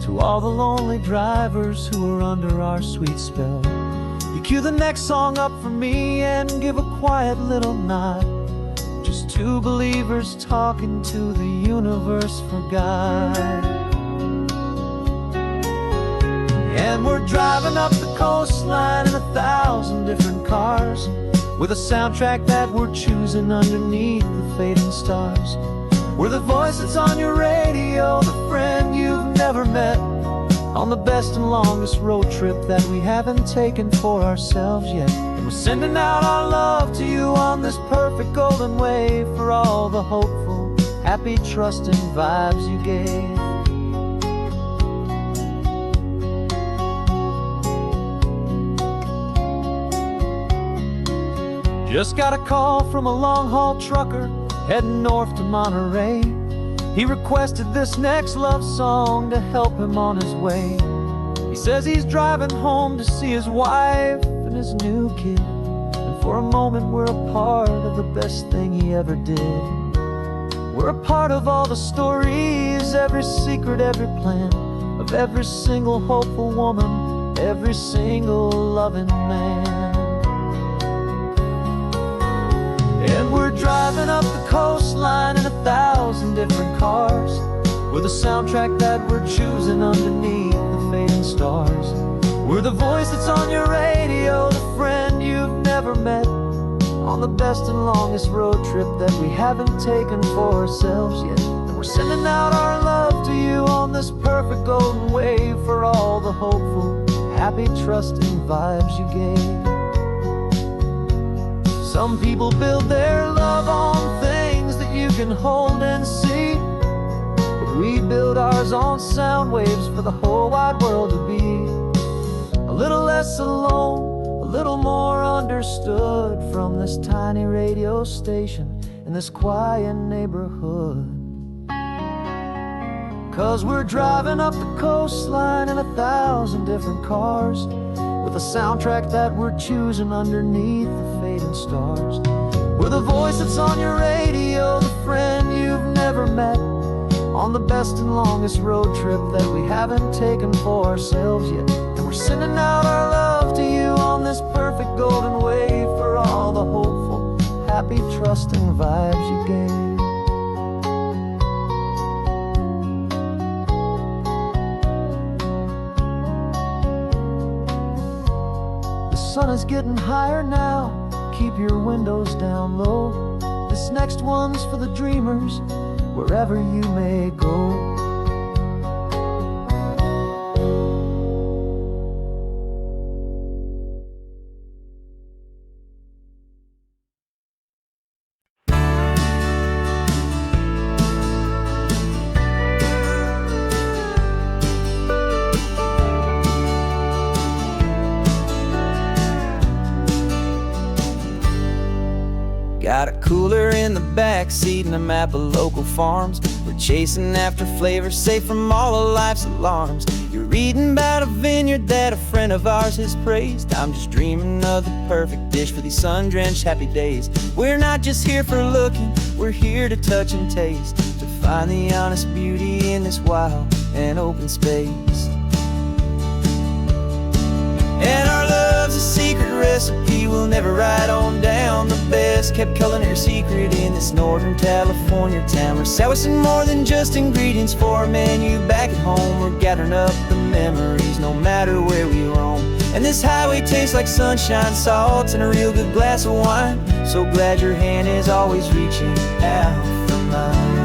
to all the lonely drivers who are under our sweet spell. You cue the next song up for me and give a quiet little nod. Just two believers talking to the universe for God. And we're driving up the coastline in 1,000 different cars, with a soundtrack that we're choosing underneath the fading stars. We're the voice that's on your radio, the friend you've never met, on the best and longest road trip that we haven't taken for ourselves yet. And we're sending out our love to you on this perfect golden wave, for all the hopeful, happy, trusting vibes you gave. Just got a call from a long-haul trucker heading north to Monterey. He requested this next love song to help him on his way. He says he's driving home to see his wife and his new kid, and for a moment we're a part of the best thing he ever did. We're a part of all the stories, every secret, every plan, of every single hopeful woman, every single loving man. And we're driving up the coastline in 1,000 different cars, with a soundtrack that we're choosing underneath the fading stars. We're the voice that's on your radio, the friend you've never met, on the best and longest road trip that we haven't taken for ourselves yet. And we're sending out our love to you on this perfect golden wave, for all the hopeful, happy, trusting vibes you gave. Some people build their love on things that you can hold and see, but we build ours on sound waves for the whole wide world to be a little less alone, a little more understood, from this tiny radio station in this quiet neighborhood. 'Cause we're driving up the coastline in 1,000 different cars, with a soundtrack that we're choosing underneath the fading stars. We're the voice that's on your radio, the friend you've never met, on the best and longest road trip that we haven't taken for ourselves yet. And we're sending out our love to you on this perfect golden wave, for all the hopeful, happy, trusting vibes you gave. The sun is getting higher now, keep your windows down low. This next one's for the dreamers, wherever you may go. Got a cooler in the back seat and a map of local farms. We're chasing after flavors safe from all of life's alarms. You're reading about a vineyard that a friend of ours has praised. I'm just dreaming of the perfect dish for these sun-drenched happy days. We're not just here for looking, we're here to touch and taste, to find the honest beauty in this wild and open space. And our love's a secret recipe we'll never write on down. The best kept culinary secret in this Northern California town. We're sourcing more than just ingredients for a menu back at home. We're gathering up the memories no matter where we roam. And this highway tastes like sunshine, salts, and a real good glass of wine. So glad your hand is always reaching out for mine.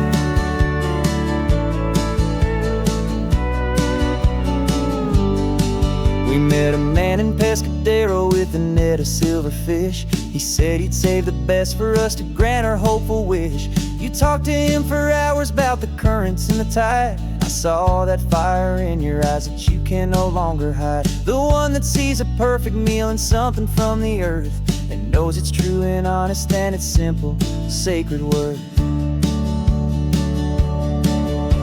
We met a man in Pescadero with a net of silverfish. He said he'd save the best for us to grant our hopeful wish. You talked to him for hours about the currents and the tide. I saw that fire in your eyes that you can no longer hide. The one that sees a perfect meal in something from the earth, and knows it's true and honest and it's simple, sacred worth.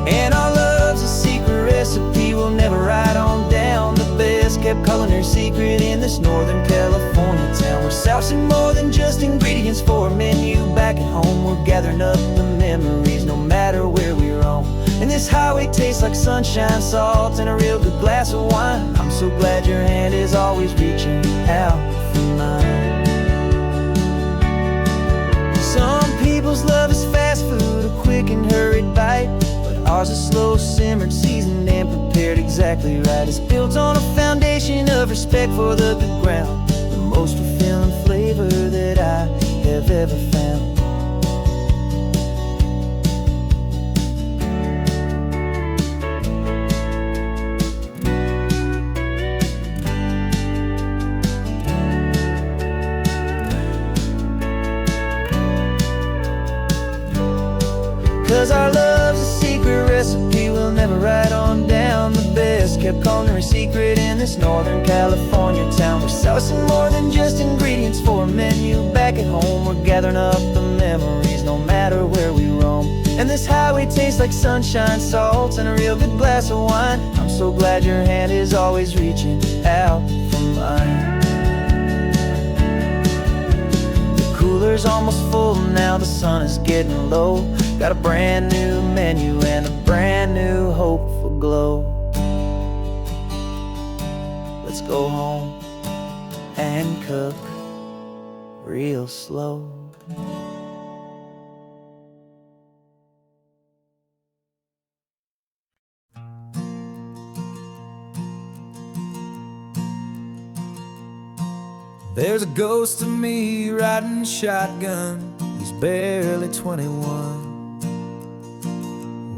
And our love's a secret recipe we'll never write on down. The best kept culinary secret in this Northern California town. We're sourcing more than just ingredients for a menu back at home. We're gathering up the memories no matter where we roam. And this highway tastes like sunshine, salt, and a real good glass of wine. I'm so glad your hand is always reaching out for mine. Some people's love is fast food, a quick and hurried bite, but ours is slow, simmered, seasoned, and prepared exactly right. It's built on a foundation of respect for the good ground, the most fulfilling flavor that I have ever found. 'Cause our love's a secret recipe we'll never write on down. The best kept culinary secret in this Northern California town. We're sourcing more than just ingredients for a menu. Back at home we're gathering up the memories, no matter where we roam. And this highway tastes like sunshine, salt, and a real good glass of wine. I'm so glad your hand is always reaching out for mine. The cooler's almost full now, the sun is getting low. Got a brand new menu and a brand new hopeful glow. Let's go home and cook real slow. There's a ghost of me riding shotgun. He's barely 21,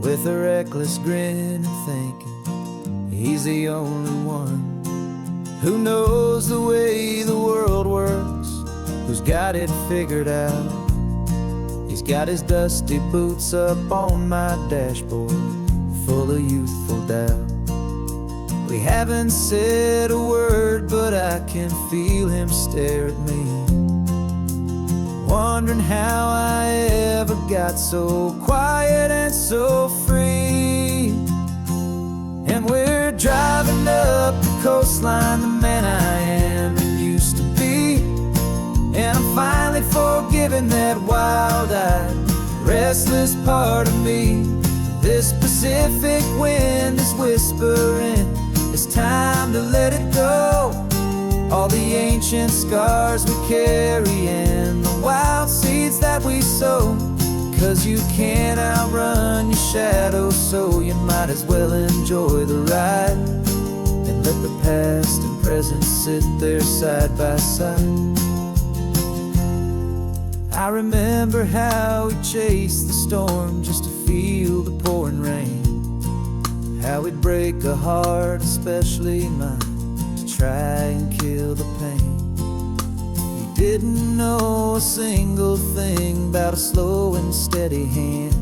with a reckless grin and thinking he's the only one who knows the way the world works, who's got it figured out. He's got his dusty boots up on my dashboard, full of youthful doubt. We haven't said a word, but I can feel him stare at me, wondering how I ever got so quiet and so free. And we're driving up the coastline, the man I am and used to be. And I'm finally forgiving that wild-eyed, restless part of me. This Pacific wind is whispering, it's time to let it go. All the ancient scars we carry and the wild seeds that we sow. 'Cause you can't outrun your shadow, so you might as well enjoy the ride and let the past and present sit there side by side. I remember how we chased the storm just to feel the pouring rain, how we'd break a heart, especially mine, to try and kill the pain. He didn't know a single thing about a slow and steady hand.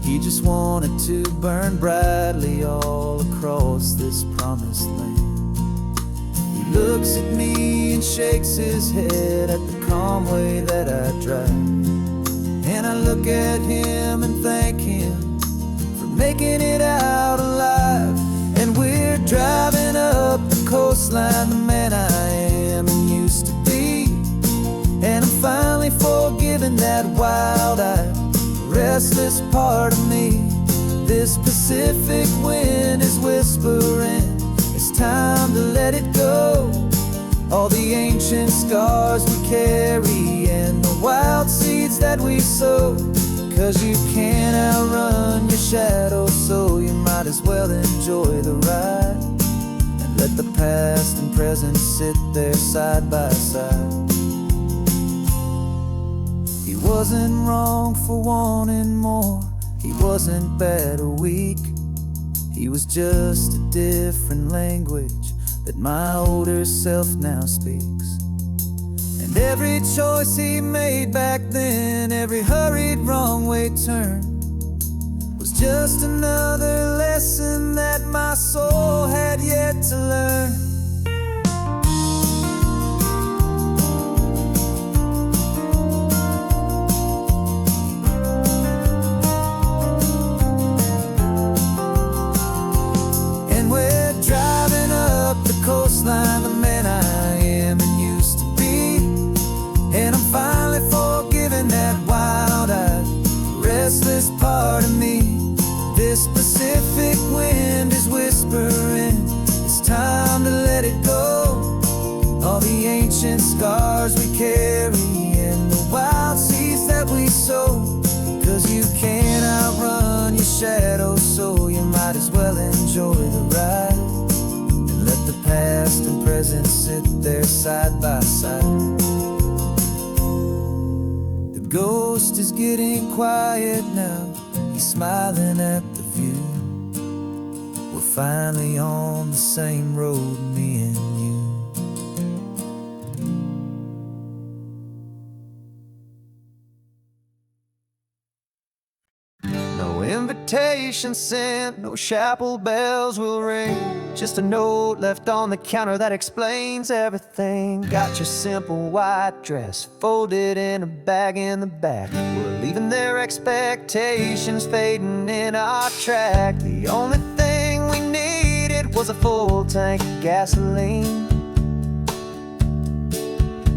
He just wanted to burn brightly all across this promised land. He looks at me and shakes his head at the calm way that I drive, and I look at him and thank him for making it out alive. And we're driving up the coastline, the man I am and used to be. And I'm finally forgiving that wild-eyed, restless part of me. This Pacific wind is whispering, it's time to let it go. All the ancient scars we carry and the wild seeds that we sow. 'Cause you can't outrun your shadow, so you might as well enjoy the ride and let the past and present sit there side by side. He wasn't wrong for wanting more, he wasn't bad or weak. He was just a different language that my older self now speaks. And every choice he made back then, every hurried wrong way turn, was just another lesson that my soul had yet to learn. And we're driving up the coastline, the man I am and used to be. And I'm finally forgiving that wild-eyed, restless part of me. This enjoy the ride, and let the past and present sit there side by side. The ghost is getting quiet now, he's smiling at the view. We're finally on the same road, me and you. No invitation sent, no chapel bells will ring, just a note left on the counter that explains everything. Got your simple white dress folded in a bag in the back. We're leaving their expectations fading in our track. The only thing we needed was a full tank of gasoline,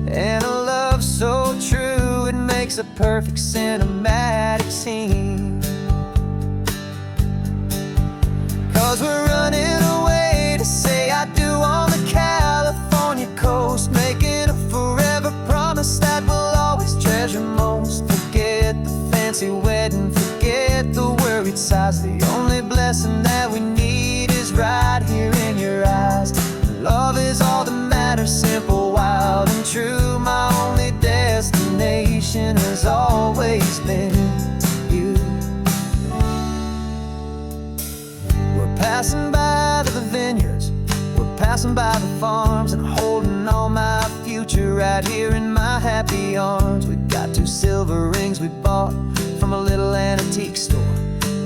and a love so true it makes a perfect cinematic scene. 'Cause we're running away to say I do on the California coast, making a forever promise that we'll always treasure most. Forget the fancy wedding, forget the worried sighs. The only blessing that we need is right here in your eyes. Love is all that matters, simple, wild, and true. My only destination has always been you. We're passing by the vineyards, we're passing by the farms, and holding all my future right here in my happy arms. We got 2 silver rings we bought from a little antique store,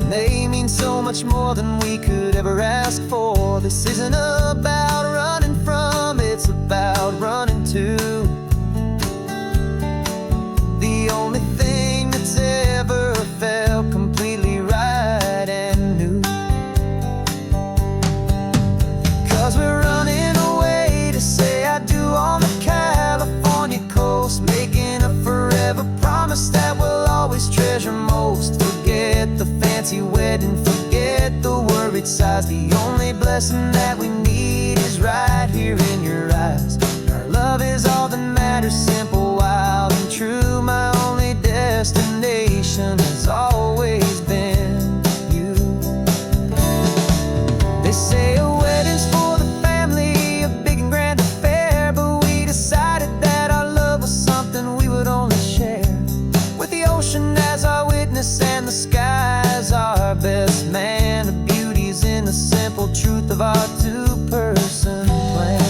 and they mean so much more than we could ever ask for. This isn't about running from, it's about running to the only thing that's ever felt completely right and new. 'Cause we're running away to say I do on the California coast, making a forever promise that we'll always treasure most. Forget the fancy wedding, forget the worried sighs. The only blessing that we need is right here in your eyes. Our love is all that matters, simple, wild, and true. My only destination has always been you. They say a wedding's for the family, a big and grand affair, but we decided that our love was something we would only share with the ocean as our witness and the sky as our best man. The beauty's in the simple truth of our 2-person plan.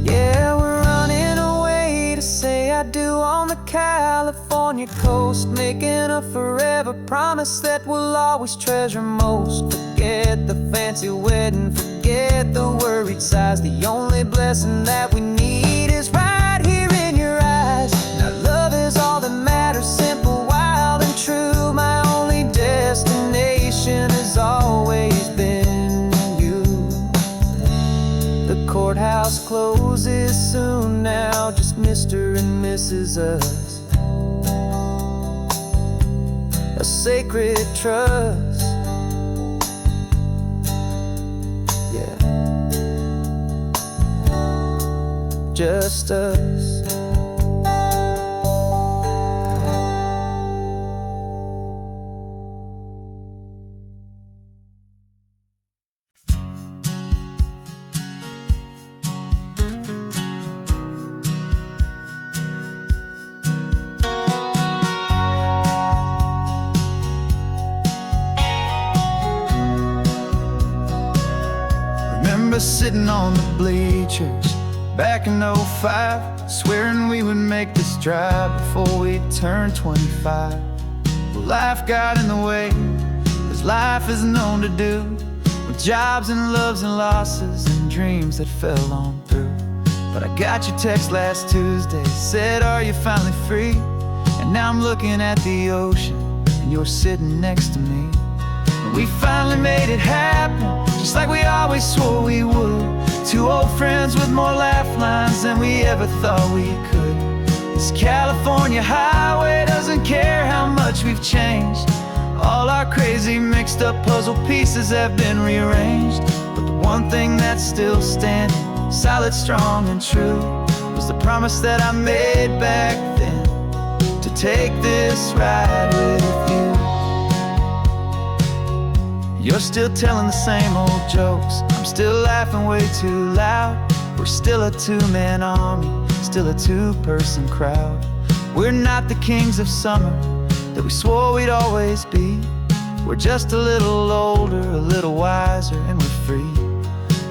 Yeah, we're running away to say I do on the California coast, making a forever promise that we'll always treasure most. Forget the fancy wedding, forget the worried sighs. The only blessing that we need is right here in your eyes. Now love is all that matters, simple, wild, and true. My only destination has always been you. The courthouse closes soon now, just Mr. and Mrs. Us. A sacred trust, yeah, just us. Remember sitting on the bleachers back in '05, swearing we would make this drive before we turned 25. Well, life got in the way, as life is known to do, with jobs and loves and losses and dreams that fell on through. But I got your text last Tuesday, said, are you finally free? And now I'm looking at the ocean, and you're sitting next to me. And we finally made it happen, just like we always swore we would. 2 old friends with more laugh lines than we ever thought we could. This California highway doesn't care how much we've changed. All our crazy mixed up puzzle pieces have been rearranged, but the one thing that's still standing, solid, strong, and true, was the promise that I made back then, to take this ride with you. You're still telling the same old jokes, I'm still laughing way too loud. We're still a two-man army, still a two-person crowd. We're not the kings of summer that we swore we'd always be. We're just a little older, a little wiser, and we're free.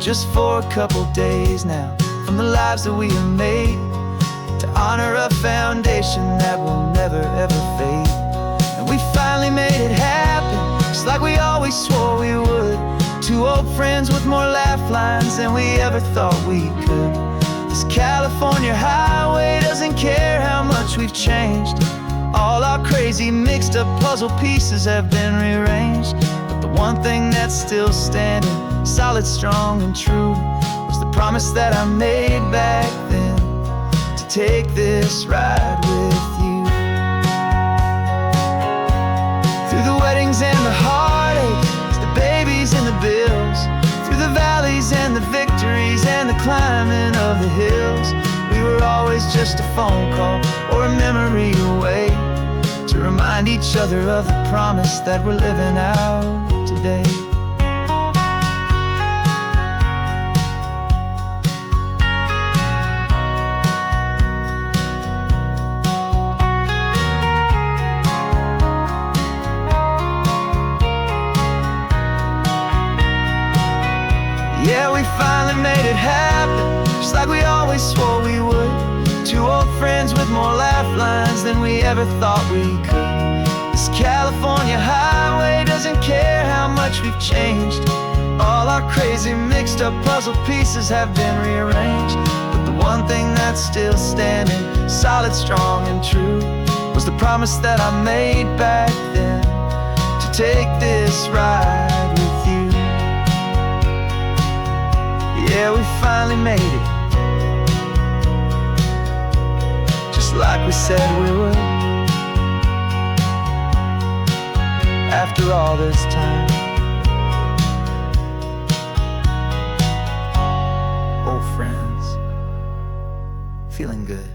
Just for a couple days now, from the lives that we have made, to honor a foundation that will never ever fade. And we finally made it happen, just like we always swore we would. Two old friends with more laugh lines than we ever thought we could. This California highway doesn't care how much we've changed. All our crazy mixed up puzzle pieces have been rearranged, but the one thing that's still standing, solid, strong, and true, was the promise that I made back then, to take this ride with you. Through the weddings and the heartaches, the babies and the bills, through the valleys and the victories and the climbing of the hills, we were always just a phone call or a memory away, to remind each other of the promise that we're living out today. Yeah, we finally made it happen, just like we always swore we would. Two old friends with more laugh lines than we ever thought we could. This California highway doesn't care how much we've changed. All our crazy mixed up puzzle pieces have been rearranged, but the one thing that's still standing, solid, strong, and true, was the promise that I made back then, to take this ride with you. Yeah, we finally made it, just like we said we would. After all this time, old friends, feeling good.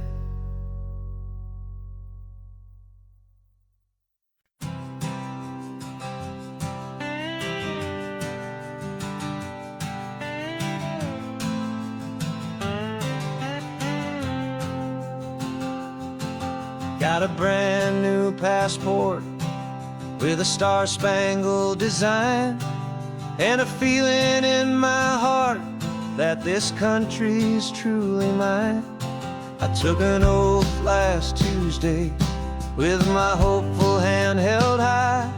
Got a brand new passport with a star-spangled design, and a feeling in my heart that this country's truly mine. I took an oath last Tuesday with my hopeful hand held high,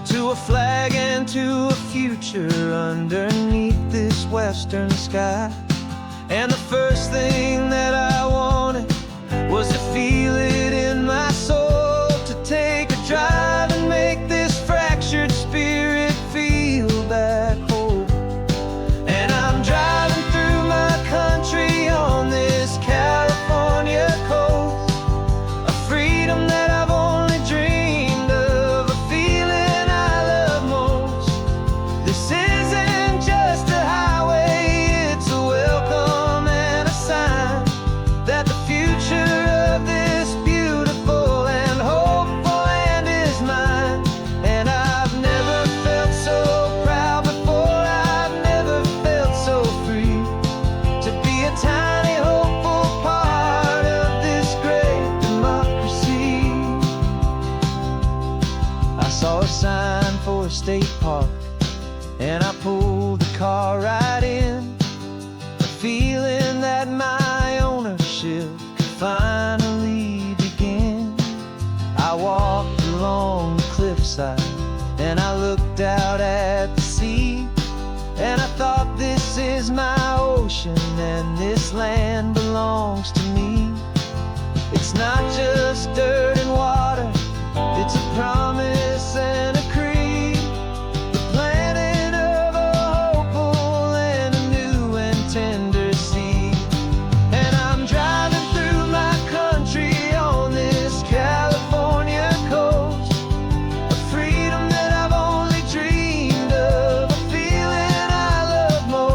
to a flag and to a future underneath this western sky. And the first thing that I wanted was to feel it in my soul, to take a drive and make this fractured spirit feel back home. And I'm driving through my country on this California coast, a freedom that I've only dreamed of, a feeling I love most. This isn't just a highway, it's a welcome and a sign that the future of this beautiful and hopeful land is mine. And I've never felt so proud before, I've never felt so free, to be a tiny hopeful part of this great democracy. I saw a sign for a state park, and I pulled the car right in, a feeling that my ownership could finally begin. I walked along the cliffside and I looked out at the sea, and I thought, this is my ocean and this land belongs to me. It's not just dirt and water, it's a promise and a creed, the planting of a hopeful and a new and tender seed. And I'm driving through my country on this California coast, a freedom that I've only dreamed of, a feeling I love most.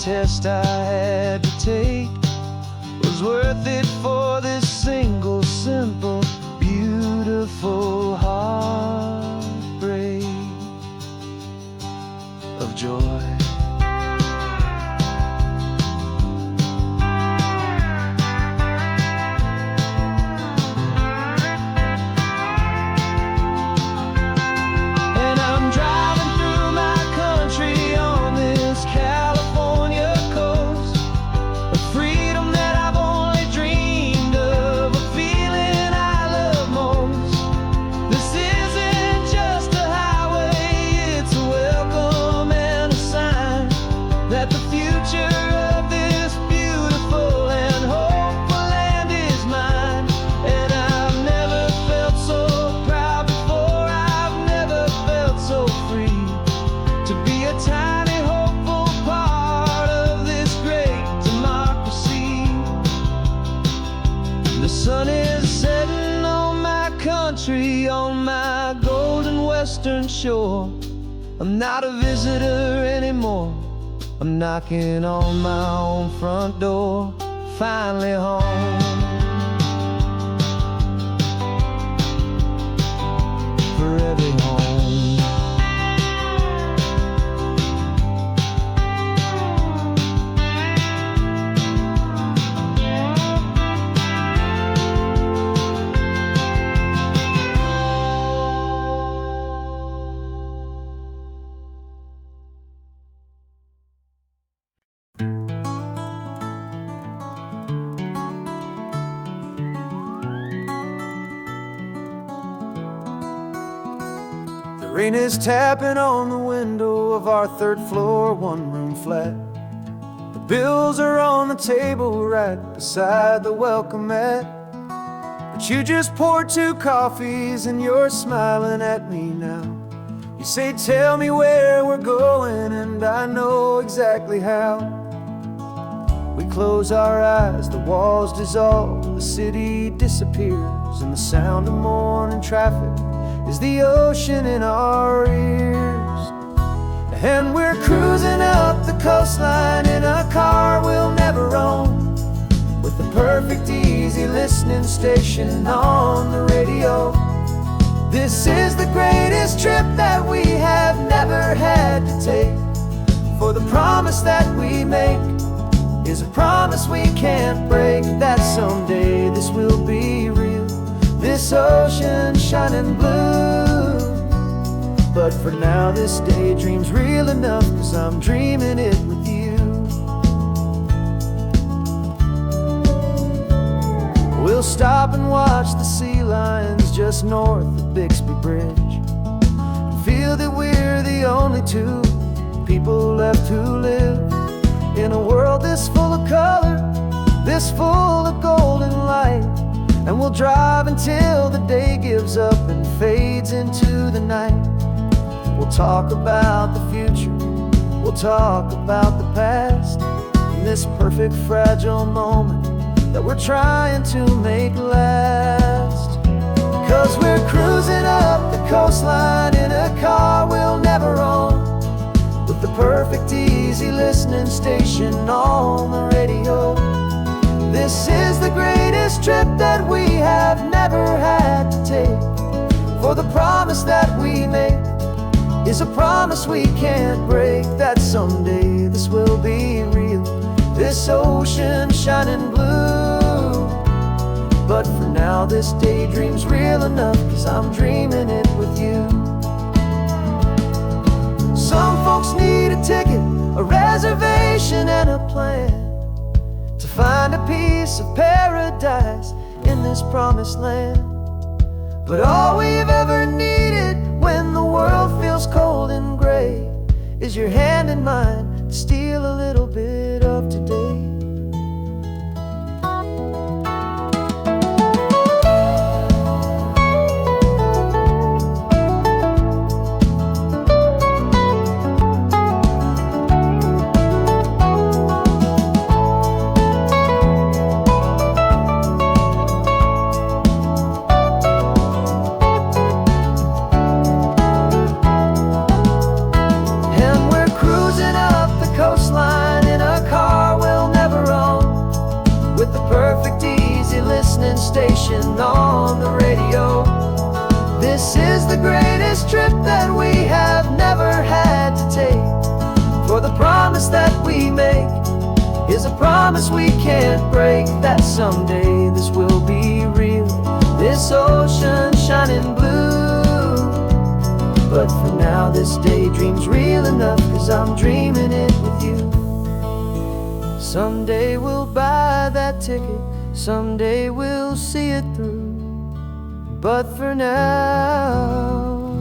test I had to take was worth it for this single, simple, beautiful heartbreak of joy. On my golden western shore, I'm not a visitor anymore. I'm knocking on my own front door, finally home. Forever home. Rain is tapping on the window of our third floor, one-room flat. The bills are on the table right beside the welcome mat. But you just poured 2 coffees and you're smiling at me now. You say, tell me where we're going, and I know exactly how. We close our eyes, the walls dissolve, the city disappears, and the sound of morning traffic is the ocean in our ears. And we're cruising up the coastline in a car we'll never own, with the perfect easy listening station on the radio. This is the greatest trip that we have never had to take, for the promise that we make is a promise we can't break, that someday this will be real, this ocean shining blue. But for now this daydream's real enough, 'cause I'm dreaming it with you. We'll stop and watch the sea lions just north of Bixby Bridge, and feel that we're the only 2 people left who live in a world this full of color, this full of golden light. And we'll drive until the day gives up and fades into the night. We'll talk about the future, we'll talk about the past, in this perfect fragile moment that we're trying to make last. 'Cause we're cruising up the coastline in a car we'll never own, with the perfect easy listening station on the radio. This is the greatest trip that we have never had to take, for the promise that we make is a promise we can't break, that someday this will be real, this ocean shining blue. But for now this daydream's real enough, 'cause I'm dreaming it with you. Some folks need a ticket, a reservation and a plan, to find a piece of paradise in this promised land. But all we've ever needed when the world feels cold and gray is your hand in mine to steal a little bit of today. Coastline in a This is the greatest trip that we have never had to take. For the promise that we make is a promise we can't break, that someday this will be real, this ocean shining blue. But for now this daydream's real enough, 'cause I'm dreaming it with you. Someday we'll buy that ticket, someday we'll see it through. But for now,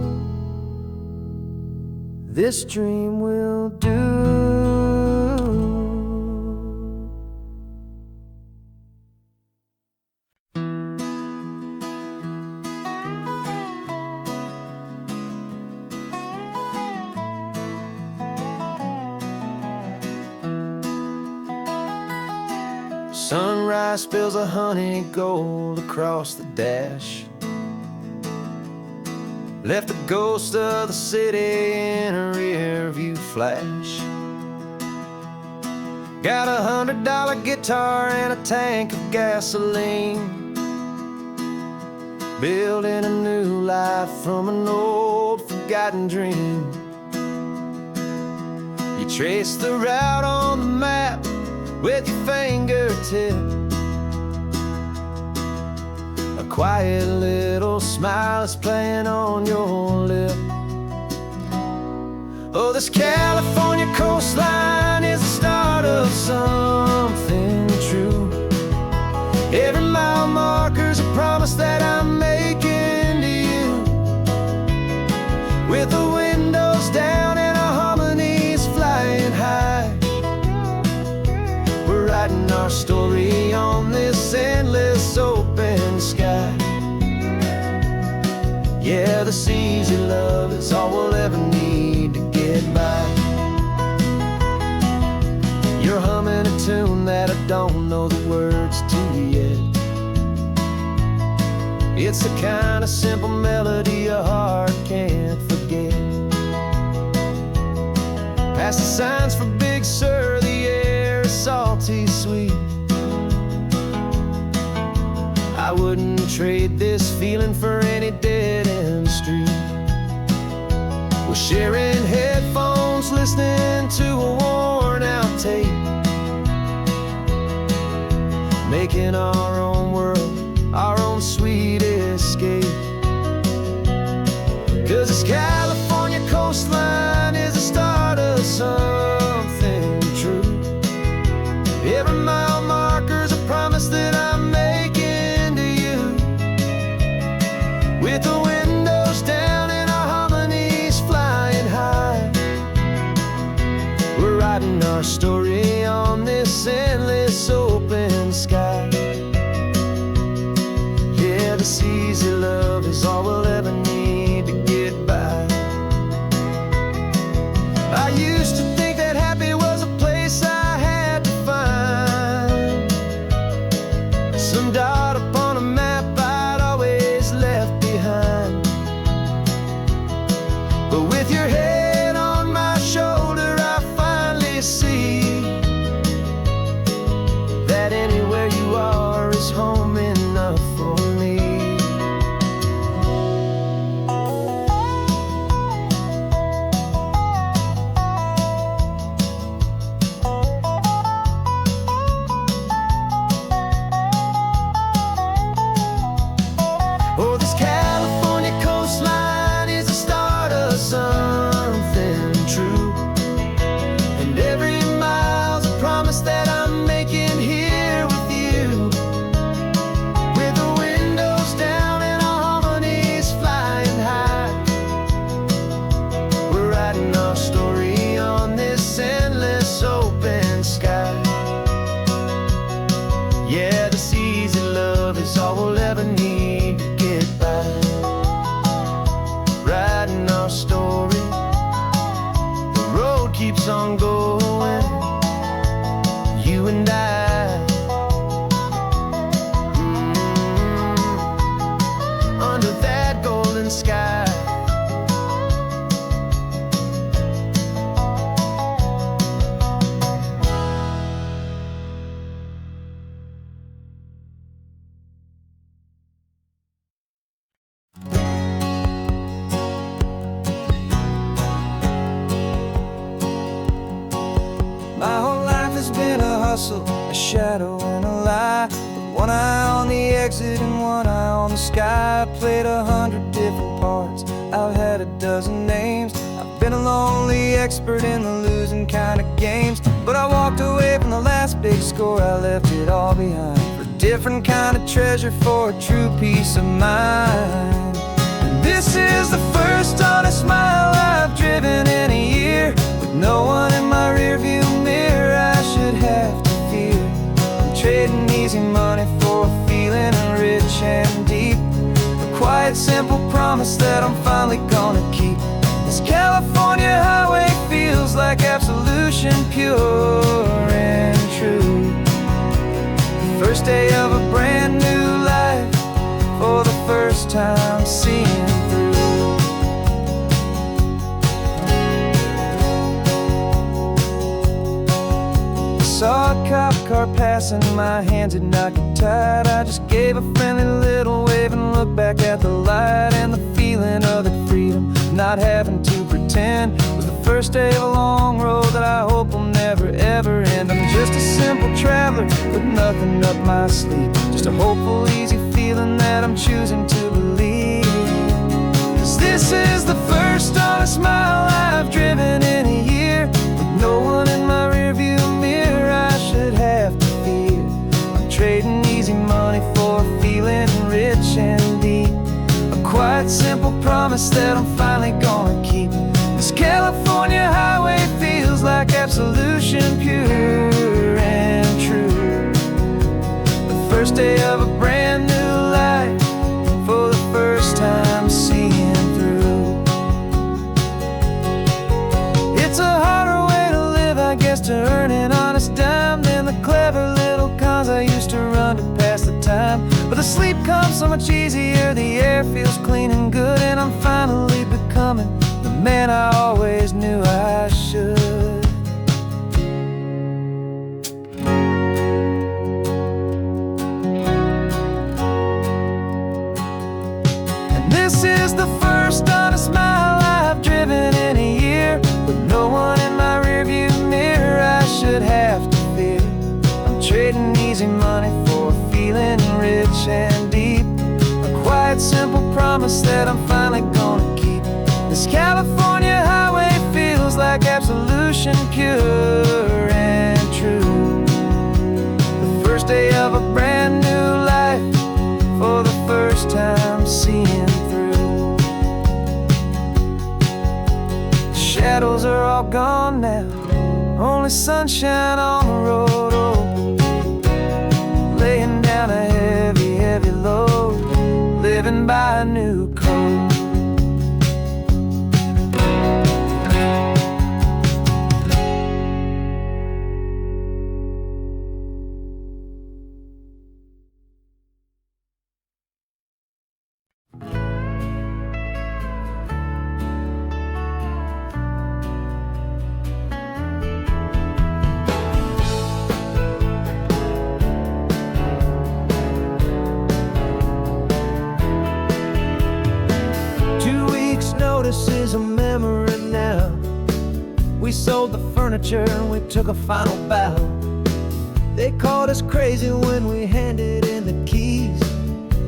this dream will do. Sunrise spills a honey gold across the dash, left the ghost of the city in a rear view flash. Got a $100 guitar and a tank of gasoline, building a new life from an old forgotten dream. You trace the route on the map with your fingertip, a quiet little smile is playing on your lip. Oh, this California coastline is the start of something true. Every mile marker's a promise that I'm making to you. With the windows down and our harmonies flying high, we're writing our story on this endless open sky. Yeah, this easy love is all we'll ever need to get by. You're humming a tune that I don't know the words to yet. It's the kind of simple melody a heart can't forget. Past the signs for Big Sur, the air is salty sweet. I wouldn't trade this feeling for any dead-end street. We're sharing headphones, listening to a worn-out tape, making our own world, our own sweet escape. 'Cause this California coastline is the start of something true. Every mile marker's a promise that I'm making to you. With the windows down and our harmonies flying high, we're writing our story on this endless open sky. Yeah, this easy love is all we'll ever need to get by. I used to think that happy was a place I had to find, some dot upon a map I'd always left behind. But with your head on my shoulder, I finally see that anywhere you are is home enough for me. Oh, this California coastline is the start of something true. And every mile's a promise that I'm making here with you. With the windows down and our harmonies flying high, we're writing our story on this endless open sky. Yeah, this easy love is all we'll ever need to get by. Writing our story, the road keeps on going, you and I. Under that golden sky. hustle, a shadow and a lie. With one eye on the exit and one eye on the sky. I played 100 different parts, I've had a dozen names. I've been a lonely expert in the losing kind of games. But I walked away from the last big score, I left it all behind for a different kind of treasure, for a true peace of mind. And this is the first honest smile I've driven in a year, with no one in my rearview mirror I should have to fear. I'm trading easy money for a feeling rich and deep, a quiet simple promise that I'm finally gonna keep. This California highway feels like absolution, pure and true. The first day of a brand new life, for the first time seeing through. I saw a cop car passing, my hands had not got tied. I just gave a friendly little wave and looked back at the light. And the feeling of the freedom, not having to pretend, was the first day of a long road that I hope will never ever end. I'm just a simple traveler with nothing up my sleeve, just a hopeful, easy feeling that I'm choosing to believe. 'Cause this is the first honest mile I've driven in a year, with no one in my rearview mirror I should have to fear. I'm trading easy money for a feeling rich and deep, a quiet simple promise that I'm finally gonna keep. This California highway feels like absolution, pure and true. The first day of a brand new life, for the first time seeing through. It's a harder way to live, I guess, to earn an honest dime than the clever little cons I used to run to pass the time. But the sleep comes so much easier, the air feels clean and good, and I'm finally becoming the man I always knew I should. And this is the first honest mile I've driven in a year, with no one in my rearview mirror I should have to fear. I'm trading easy money for a feeling rich and deep, a quiet simple promise that I'm finally gonna keep. This California highway feels like absolution, pure and true. The first day of a brand new life, for the first time seeing through. The shadows are all gone now, only sunshine on the road. Oh, laying down a heavy, heavy load, living by a new code. Notice is a memory now. We sold the furniture and we took a final bow. They called us crazy when we handed in the keys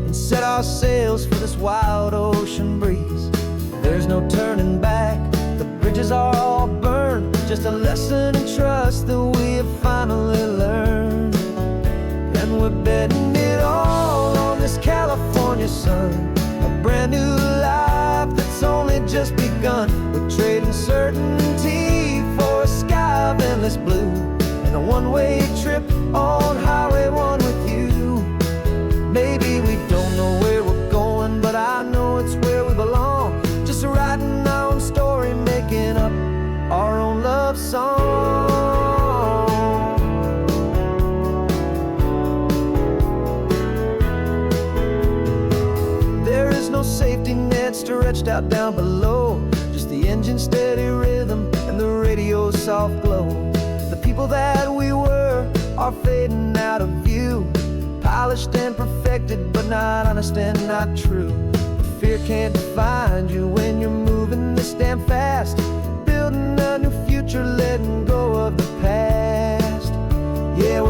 and set our sails for this wild ocean breeze. There's no turning back, the bridges are all burned, just a lesson in trust that we have finally learned. And we're betting it all on this California sun, a brand new life that's only just begun. We're trading certainty for a sky of endless blue, and a one-way trip on Highway 1 with you. Maybe we don't know where we're going, but I know it's where we belong. Just writing our own story, making up our own love song. There is no safety net stretched out down below, just the engine's steady rhythm and the radio's soft glow. The people that we were are fading out of view, polished and perfected, but not honest and not true. But fear can't find you when you're moving this damn fast, building a new future, letting go of the past. Yeah,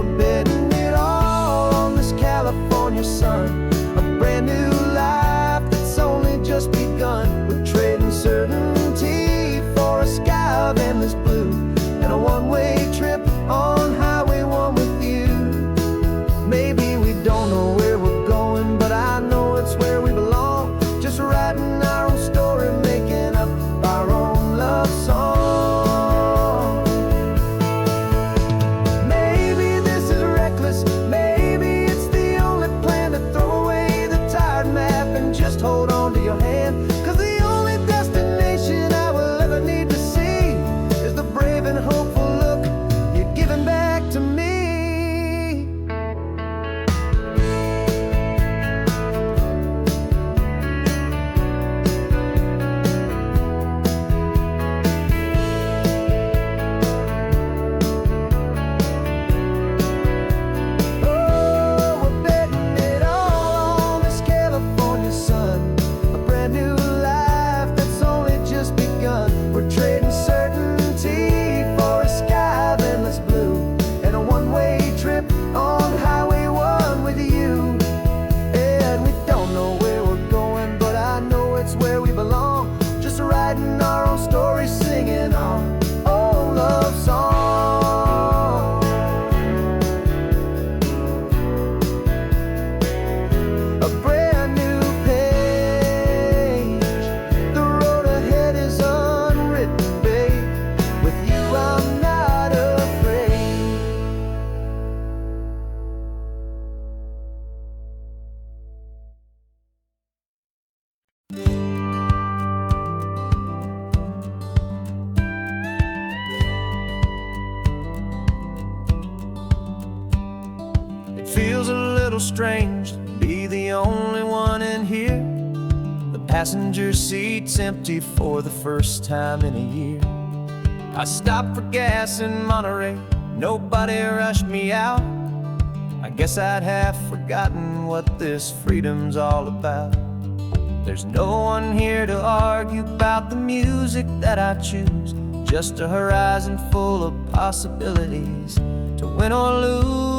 little strange to be the only one in here. The passenger seat's empty for the first time in a year. I stopped for gas in Monterey, nobody rushed me out. I guess I'd have forgotten what this freedom's all about. There's no one here to argue about the music that I choose, just a horizon full of possibilities to win or lose.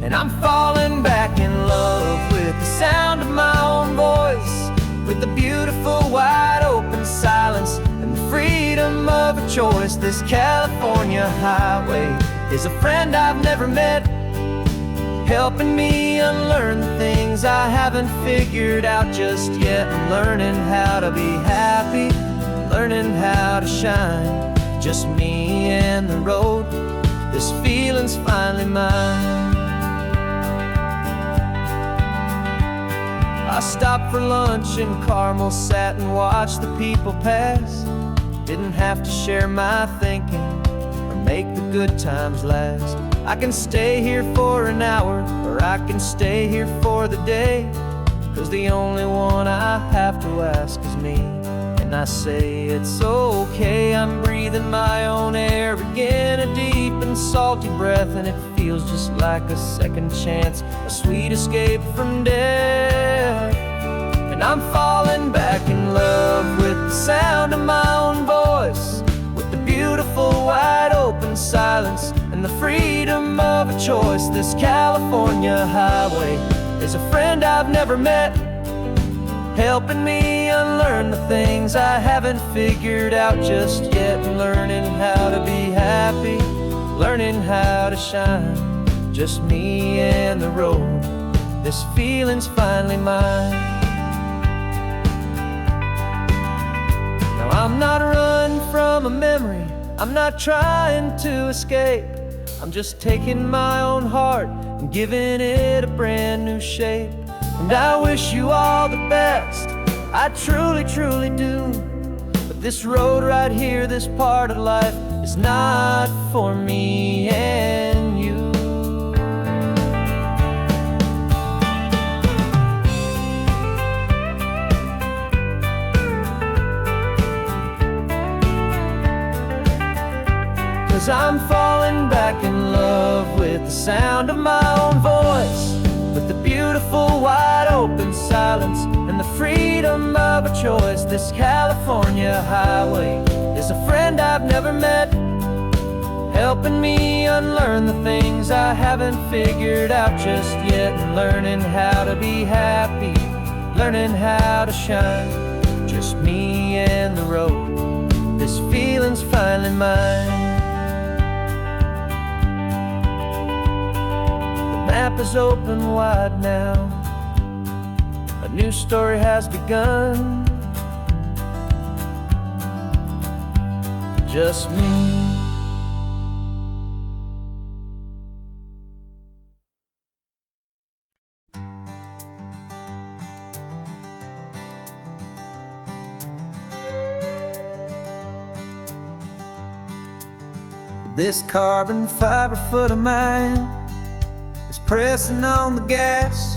And I'm falling back in love with the sound of my own voice, with the beautiful wide open silence and the freedom of a choice. This California highway is a friend I've never met, helping me unlearn the things I haven't figured out just yet. I'm learning how to be happy, learning how to shine, just me and the road. This feeling's finally mine. I stopped for lunch in Carmel, sat and watched the people pass. Didn't have to share my thinking or make the good times last. I can stay here for an hour, or I can stay here for the day, 'cause the only one I have to ask is me. And I say it's okay, I'm breathing my own air again, a deep and salty breath, and it feels just like a second chance, a sweet escape from death. And I'm falling back in love with the sound of my own voice, with the beautiful wide open silence and the freedom of a choice. This California highway is a friend I've never met, helping me unlearn the things I haven't figured out just yet. Learning how to be happy, learning how to shine, just me and the road. This feeling's finally mine. Now I'm not running from a memory, I'm not trying to escape. I'm just taking my own heart and giving it a brand new shape. And I wish you all the best, I truly, truly do. But this road right here, this part of life, is not for me and you. 'Cause I'm falling back in love with the sound of my own voice, with the beautiful wide open silence and the freedom of a choice. This California highway is a friend I've never met, helping me unlearn the things I haven't figured out just yet. And learning how to be happy, learning how to shine, just me and the road. This feeling's finally mine. The map is open wide now, a new story has begun, just me. This carbon fiber foot of mine is pressing on the gas,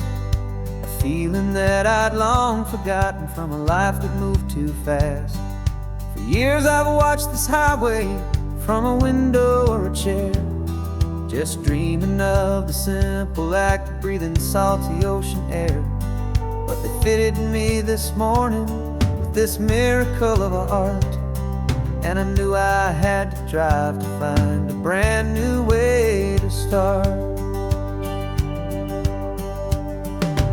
a feeling that I'd long forgotten from a life that moved too fast. For years I've watched this highway from a window or a chair, just dreaming of the simple act of breathing salty ocean air. But they fitted me this morning with this miracle of art, and I knew I had to drive to find a brand new way to start.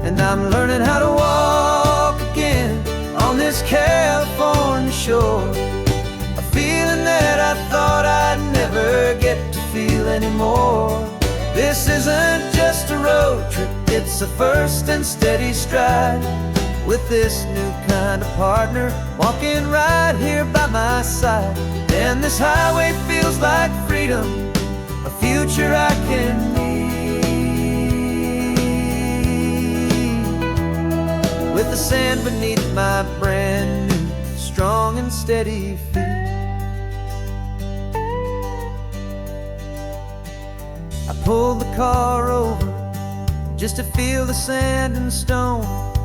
And I'm learning how to walk again on this California shore, a feeling that I thought I'd never get to feel anymore. This isn't just a road trip, it's a first and steady stride, with this new kind of partner walking right here by my side. And this highway feels like freedom, a future I can need, with the sand beneath my brand new strong and steady feet. I pulled the car over just to feel the sand and stone.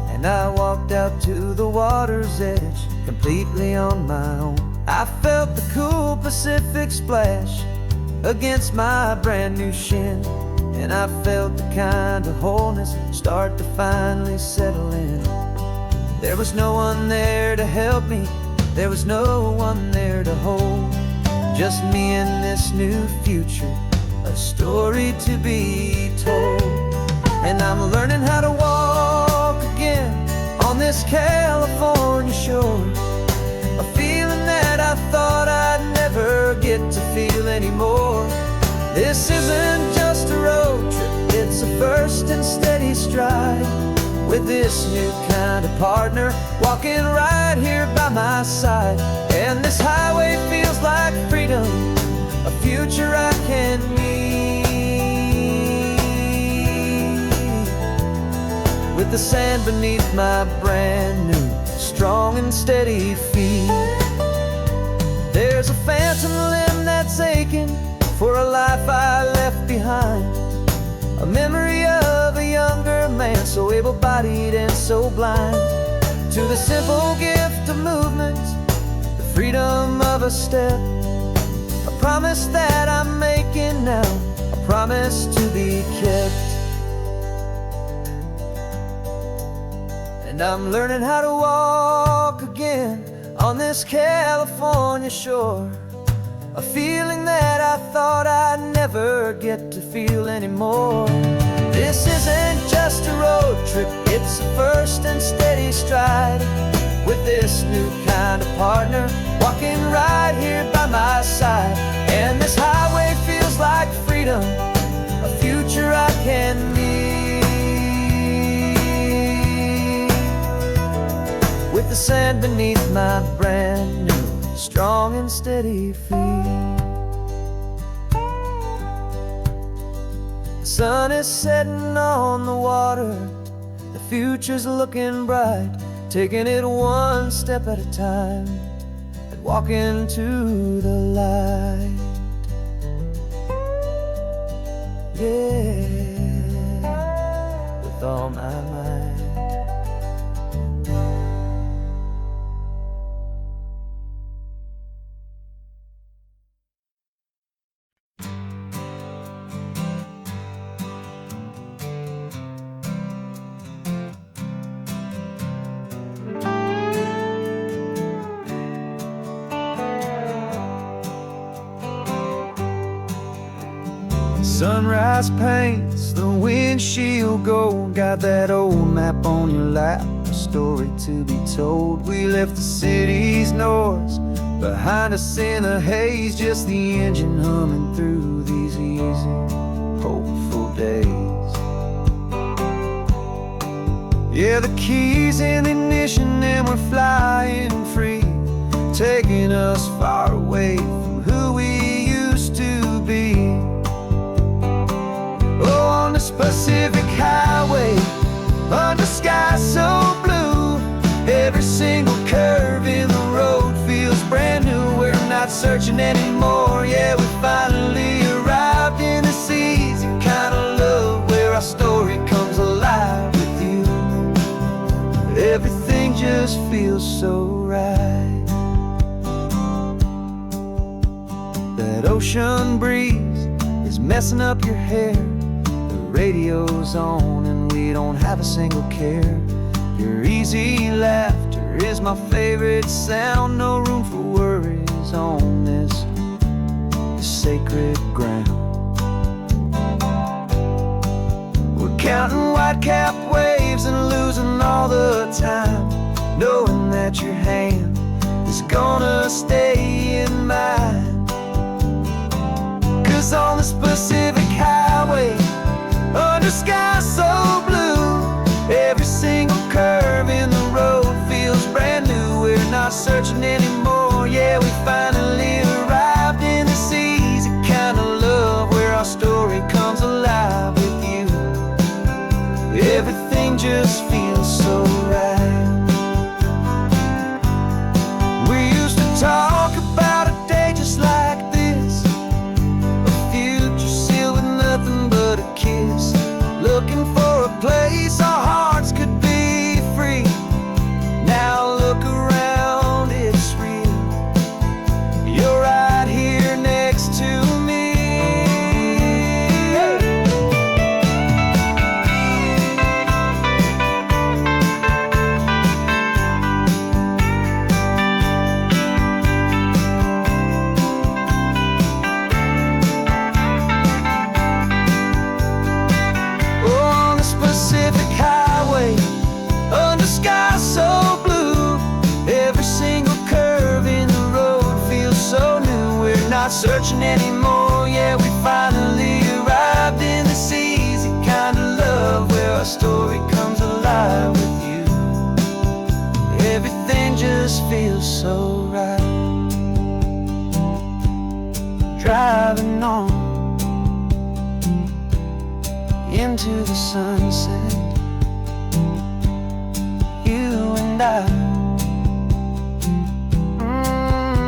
And I walked out to the water's edge, completely on my own. I felt the cool Pacific splash against my brand new shin, and I felt the kind of wholeness start to finally settle in. There was no one there to help me, there was no one there to hold, just me and this new future, a story to be told. And I'm learning how to walk again on this California shore, a feeling that I thought I'd never get to feel anymore. This isn't just a road trip, it's a first and steady stride, with this new kind of partner walking right here by my side. And this highway feels like freedom, a future I can meet, with the sand beneath my brand new, strong and steady feet. There's a phantom limb that's aching for a life I left behind, a memory of a younger man, so able-bodied and so blind, to the simple gift of movement, the freedom of a step, a promise that I'm making now, a promise to be kept. And I'm learning how to walk again on this California shore, a feeling that I thought I'd never get to feel anymore. This isn't just a road trip, it's a first and steady stride, with this new kind of partner walking right here by my side. And this highway feels like freedom, a future I can meet, with the sand beneath my brand new, strong and steady feet. The sun is setting on the water, the future's looking bright, taking it one step at a time and walking to the light. Yeah, with all my might. Sunrise paints the windshield gold, got that old map on your lap, a story to be told. We left the city's noise behind us in the haze, just the engine humming through these easy, hopeful days. Yeah, the keys in the ignition and we're flying free, taking us far away from who we used to be. Oh, on this Pacific highway, under sky so blue, every single curve in the road feels brand new. We're not searching anymore, yeah, we finally arrived in this easy kind of love, where our story comes alive with you. Everything just feels so right. That ocean breeze is messing up your hair, radio's on and we don't have a single care. Your easy laughter is my favorite sound, no room for worries on this sacred ground. We're counting white-capped waves and losing all the time, knowing that your hand is gonna stay in mine. 'Cause on this Pacific highway, under sky so blue, every single curve in the road feels brand new. We're not searching anymore, yeah, we finally arrived in this easy kind of love, where our story comes alive with you. Everything just feels so right. We used to talk about a day just like this, a future sealed with nothing but a kiss, looking for a searching anymore. Yeah, we finally arrived in this easy kind of love where our story comes alive with you. Everything just feels so right. Driving on into the sunset, you and I,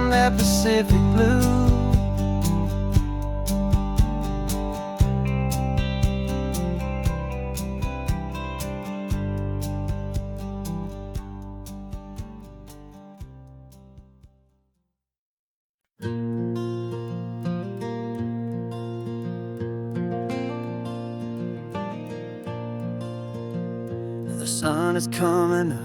that Pacific blue. The sun is coming up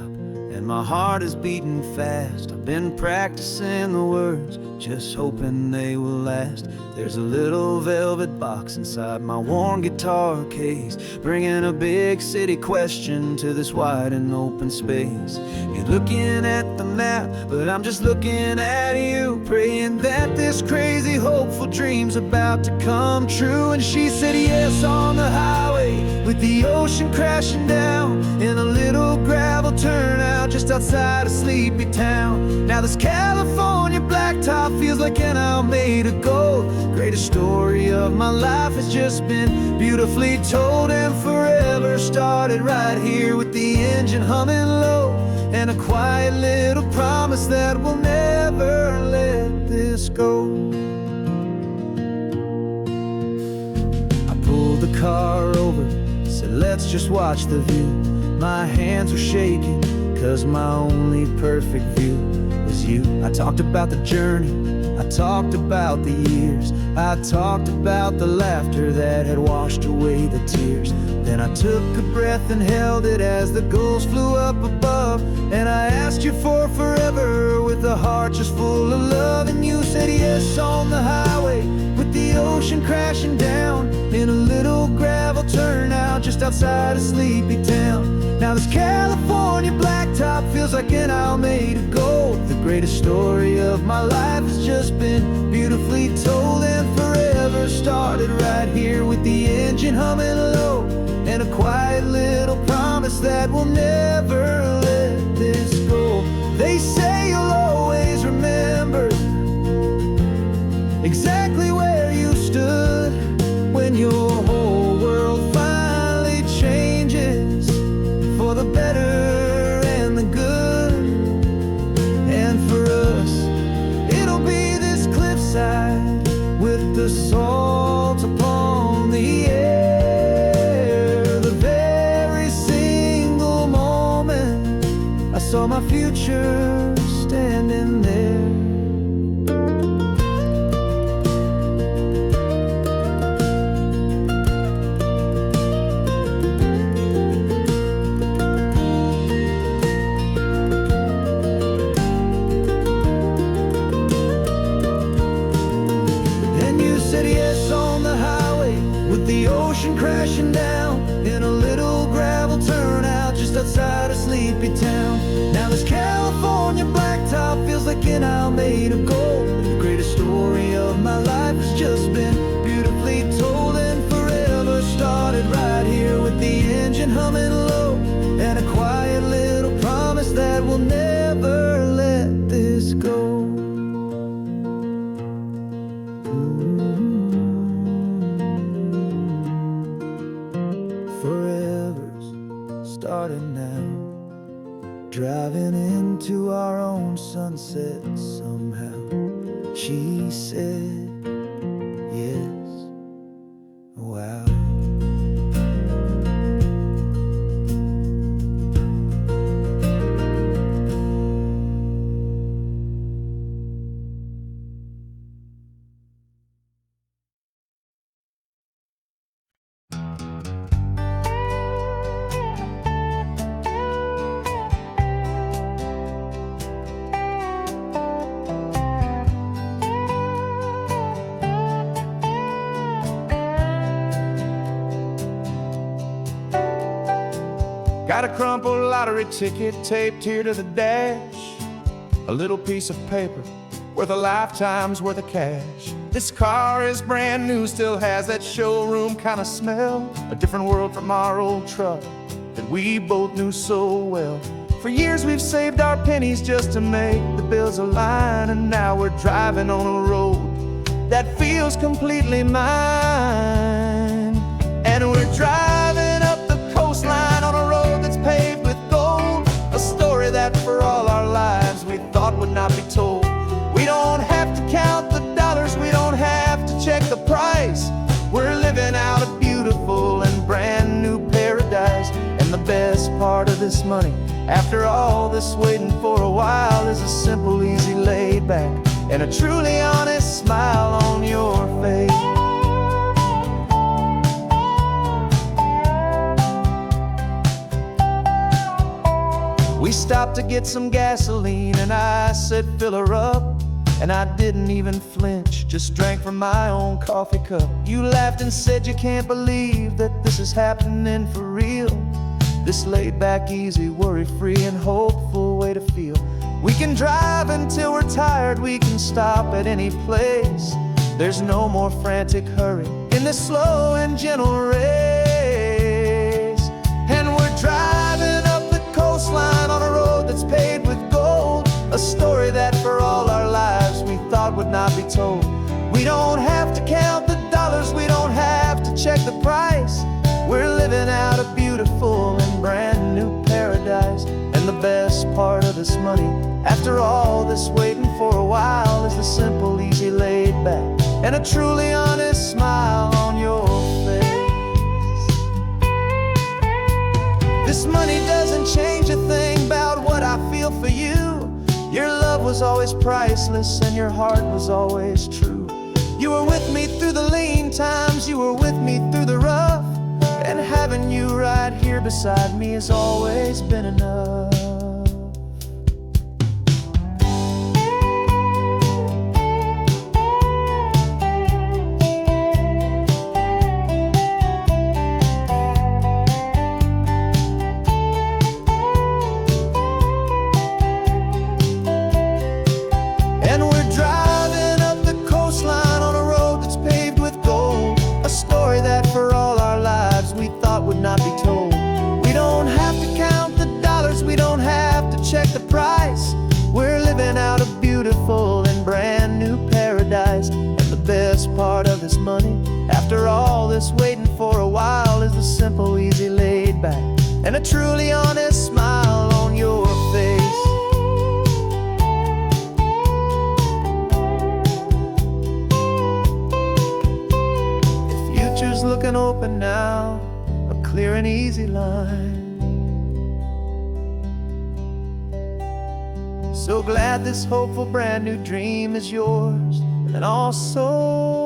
and my heart is beating fast. I've been practicing the words, just hoping they will last. There's a little velvet box inside my worn guitar case, bringing a big city question to this wide and open space. You're looking at the map, but I'm just looking at you, praying that this crazy hopeful dream's about to come true. And she said yes on the highway with the ocean crashing down in a little gravel turnout just outside a sleepy town. Now this California blacktop feels like an isle made of gold. Greatest story of my life has just been beautifully told, and forever started right here with the engine humming low, and a quiet little promise that we'll never let this go. I pulled the car over, said let's just watch the view. My hands were shaking, cause my only perfect view was you. I talked about the journey, I talked about the years, I talked about the laughter that had washed away the tears. Then I took a breath and held it as the gulls flew up above, and I asked you for forever with a heart just full of love. And you said yes on the highway with the ocean crashing down in a little gravel turnout just outside a sleepy town. Now this California blacktop feels like an isle made of gold. The greatest story of my life has just been beautifully told, and forever started right here with the engine humming low, and a quiet little promise that we'll never let this go. They say you'll always remember exactly where you stood when your whole world finally changes for the better and the good. And for us, it'll be this cliffside with the salt upon the air. The very single moment I saw my future standing there. The ocean crashing down in a little gravel turnout just outside a sleepy town. Now this California blacktop feels like an isle made of gold. The greatest story of my life has just been beautifully told, and forever started right here with the engine humming low, and a quiet little promise that we'll never let this go. Starting now, driving into our own sunset somehow. She said yes, wow. Got a crumpled lottery ticket taped here to the dash, a little piece of paper worth a lifetime's worth of cash. This car is brand new, still has that showroom kind of smell. A different world from our old truck that we both knew so well. For years we've saved our pennies just to make the bills align, and now we're driving on a road that feels completely mine. And we're driving up the coastline on a road that's paved with gold, a story that for all our lives we thought would not be told. We don't have to count the dollars, we don't have to check the price. We're living out a beautiful and brand new paradise. And the best part of this money, after all this waiting for a while, is a simple, easy, laid back, and a truly honest smile on your face. We stopped to get some gasoline, and I said, fill her up. And I didn't even flinch, just drank from my own coffee cup. You laughed and said you can't believe that this is happening for real. This laid back, easy, worry-free and hopeful way to feel. We can drive until we're tired, we can stop at any place. There's no more frantic hurry in this slow and gentle race. And we're driving up the coastline on a road that's paved with gold, a story that for all our lives we thought would not be told. We don't have to count the dollars, we don't have to check the price. We're living out a beautiful and brand new paradise. And the best part of this money, after all this waiting for a while, is the simple, easy, laid back, and a truly honest smile on your face. This money doesn't change a thing about what I feel for you. Your love was always priceless and your heart was always true. You were with me through the lean times, you were with me through the rough, and having you right here beside me has always been enough. And we're driving up the coastline on a road that's paved with gold, a story that for all our lives we thought would not be told. We don't have to count the dollars, we don't have to check the price. We're living out a beautiful and brand new paradise. And the best part of this money, after all this waiting for a while, is the simple, easy, laid back, and a truly honest smile on your face. Future's looking open now, a clear and easy line. So glad this hopeful brand new dream is yours, and also